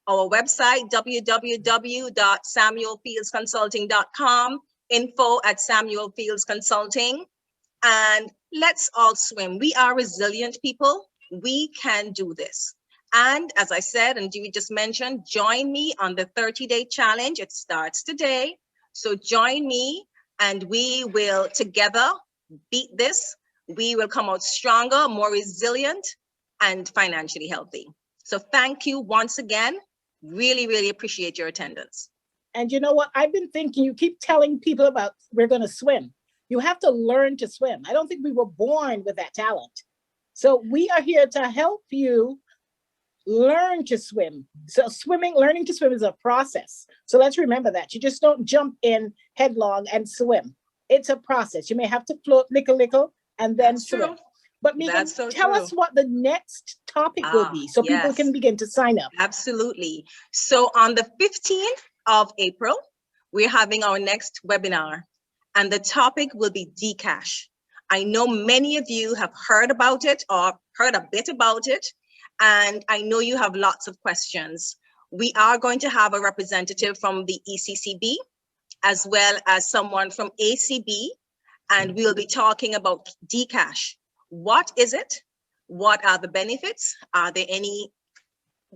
Speaker 3: our website, www.samuelfieldsconsulting.com, info@SamuelFieldsConsulting, and let's all swim. We are resilient people. We can do this. And as I said, and we just mentioned, join me on the 30-day challenge. It starts today. So join me and we will together beat this. We will come out stronger, more resilient, and financially healthy. So thank you once again. Really, really appreciate your attendance.
Speaker 2: And you know what? I've been thinking, you keep telling people about we're going to swim. You have to learn to swim. I don't think we were born with that talent. So we are here to help you learn to swim. So learning to swim is a process. So let's remember that. You just don't jump in headlong and swim. It's a process. You may have to float little, and then swim. But Megan, tell us what the next topic will be so people can begin to sign up.
Speaker 3: Absolutely. So on the 15th of April, we're having our next webinar, and the topic will be Dcash. I know many of you have heard about it or heard a bit about it, and I know you have lots of questions. We are going to have a representative from the ECCB as well as someone from ACB, and we'll be talking about Dcash. What is it? What are the benefits? Are there any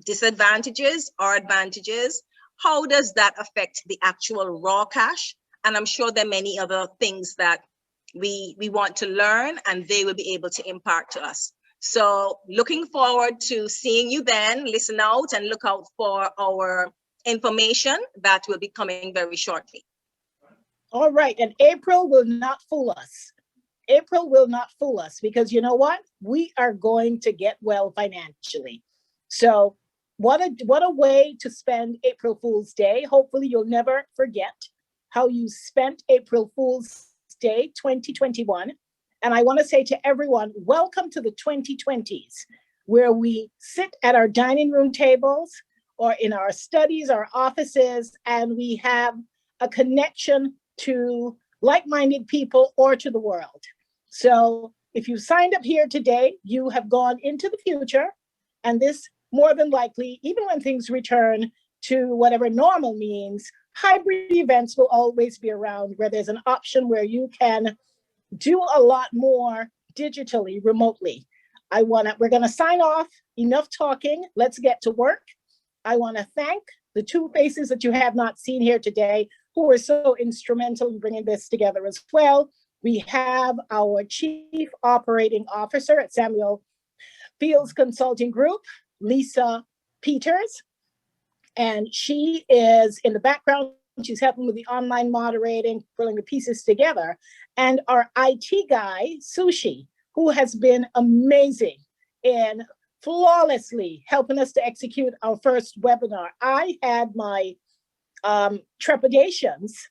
Speaker 3: disadvantages or advantages? How does that affect the actual raw cash? And I'm sure there are many other things that we want to learn, and they will be able to impart to us. So looking forward to seeing you then. Listen out and look out for our information that will be coming very shortly.
Speaker 2: All right, and April will not fool us. April will not fool us because you know what? We are going to get well financially. So what a way to spend April Fool's Day. Hopefully you'll never forget how you spent April Fool's Day 2021. And I want to say to everyone, welcome to the 2020s, where we sit at our dining room tables or in our studies, our offices, and we have a connection to like-minded people or to the world. So if you signed up here today, you have gone into the future, and this more than likely, even when things return to whatever normal means, hybrid events will always be around where there's an option where you can do a lot more digitally, remotely. We're gonna sign off, enough talking, let's get to work. I wanna thank the two faces that you have not seen here today who were so instrumental in bringing this together as well. We have our Chief Operating Officer at SamuelFields Consulting Group, Lisa Peters, and she is in the background. She's helping with the online moderating, pulling the pieces together. And our IT guy, Sushi, who has been amazing in flawlessly helping us to execute our first webinar. I had my trepidations,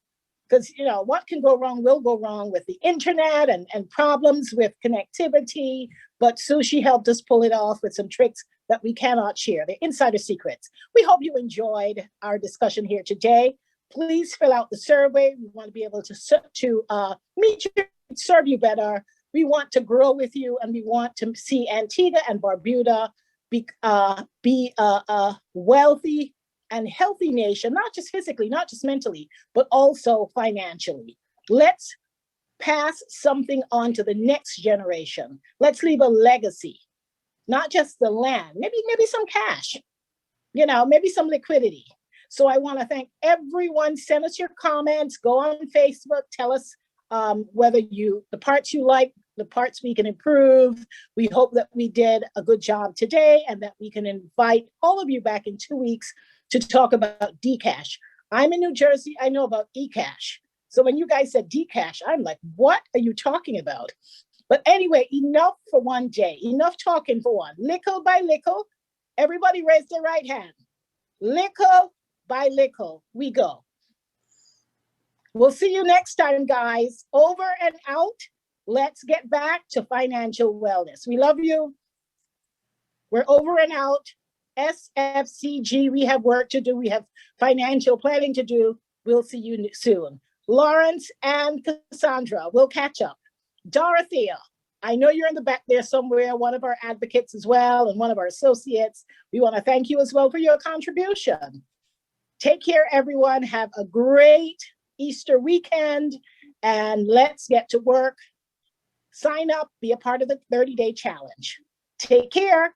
Speaker 2: because what can go wrong will go wrong with the internet and problems with connectivity. But Sushi helped us pull it off with some tricks that we cannot share. They're insider secrets. We hope you enjoyed our discussion here today. Please fill out the survey. We want to be able to meet you, serve you better. We want to grow with you, and we want to see Antigua and Barbuda be a wealthy and healthy nation, not just physically, not just mentally, but also financially. Let's pass something on to the next generation. Let's leave a legacy, not just the land, maybe some cash, maybe some liquidity. So I want to thank everyone. Send us your comments, go on Facebook, tell us whether the parts you like, the parts we can improve. We hope that we did a good job today and that we can invite all of you back in 2 weeks to talk about Dcash. I'm in New Jersey, I know about eCash. So when you guys said Dcash, I'm like, what are you talking about? But anyway, enough for one day, enough talking for one. Little by little, everybody raise their right hand. Little by little, we go. We'll see you next time, guys. Over and out. Let's get back to financial wellness. We love you. We're over and out. SFCG, we have work to do. We have financial planning to do. We'll see you soon. Lawrence and Cassandra, we'll catch up. Dorothea, I know you're in the back there somewhere, one of our advocates as well, and one of our associates. We want to thank you as well for your contribution. Take care, everyone. Have a great Easter weekend, and let's get to work. Sign up, be a part of the 30-day challenge. Take care.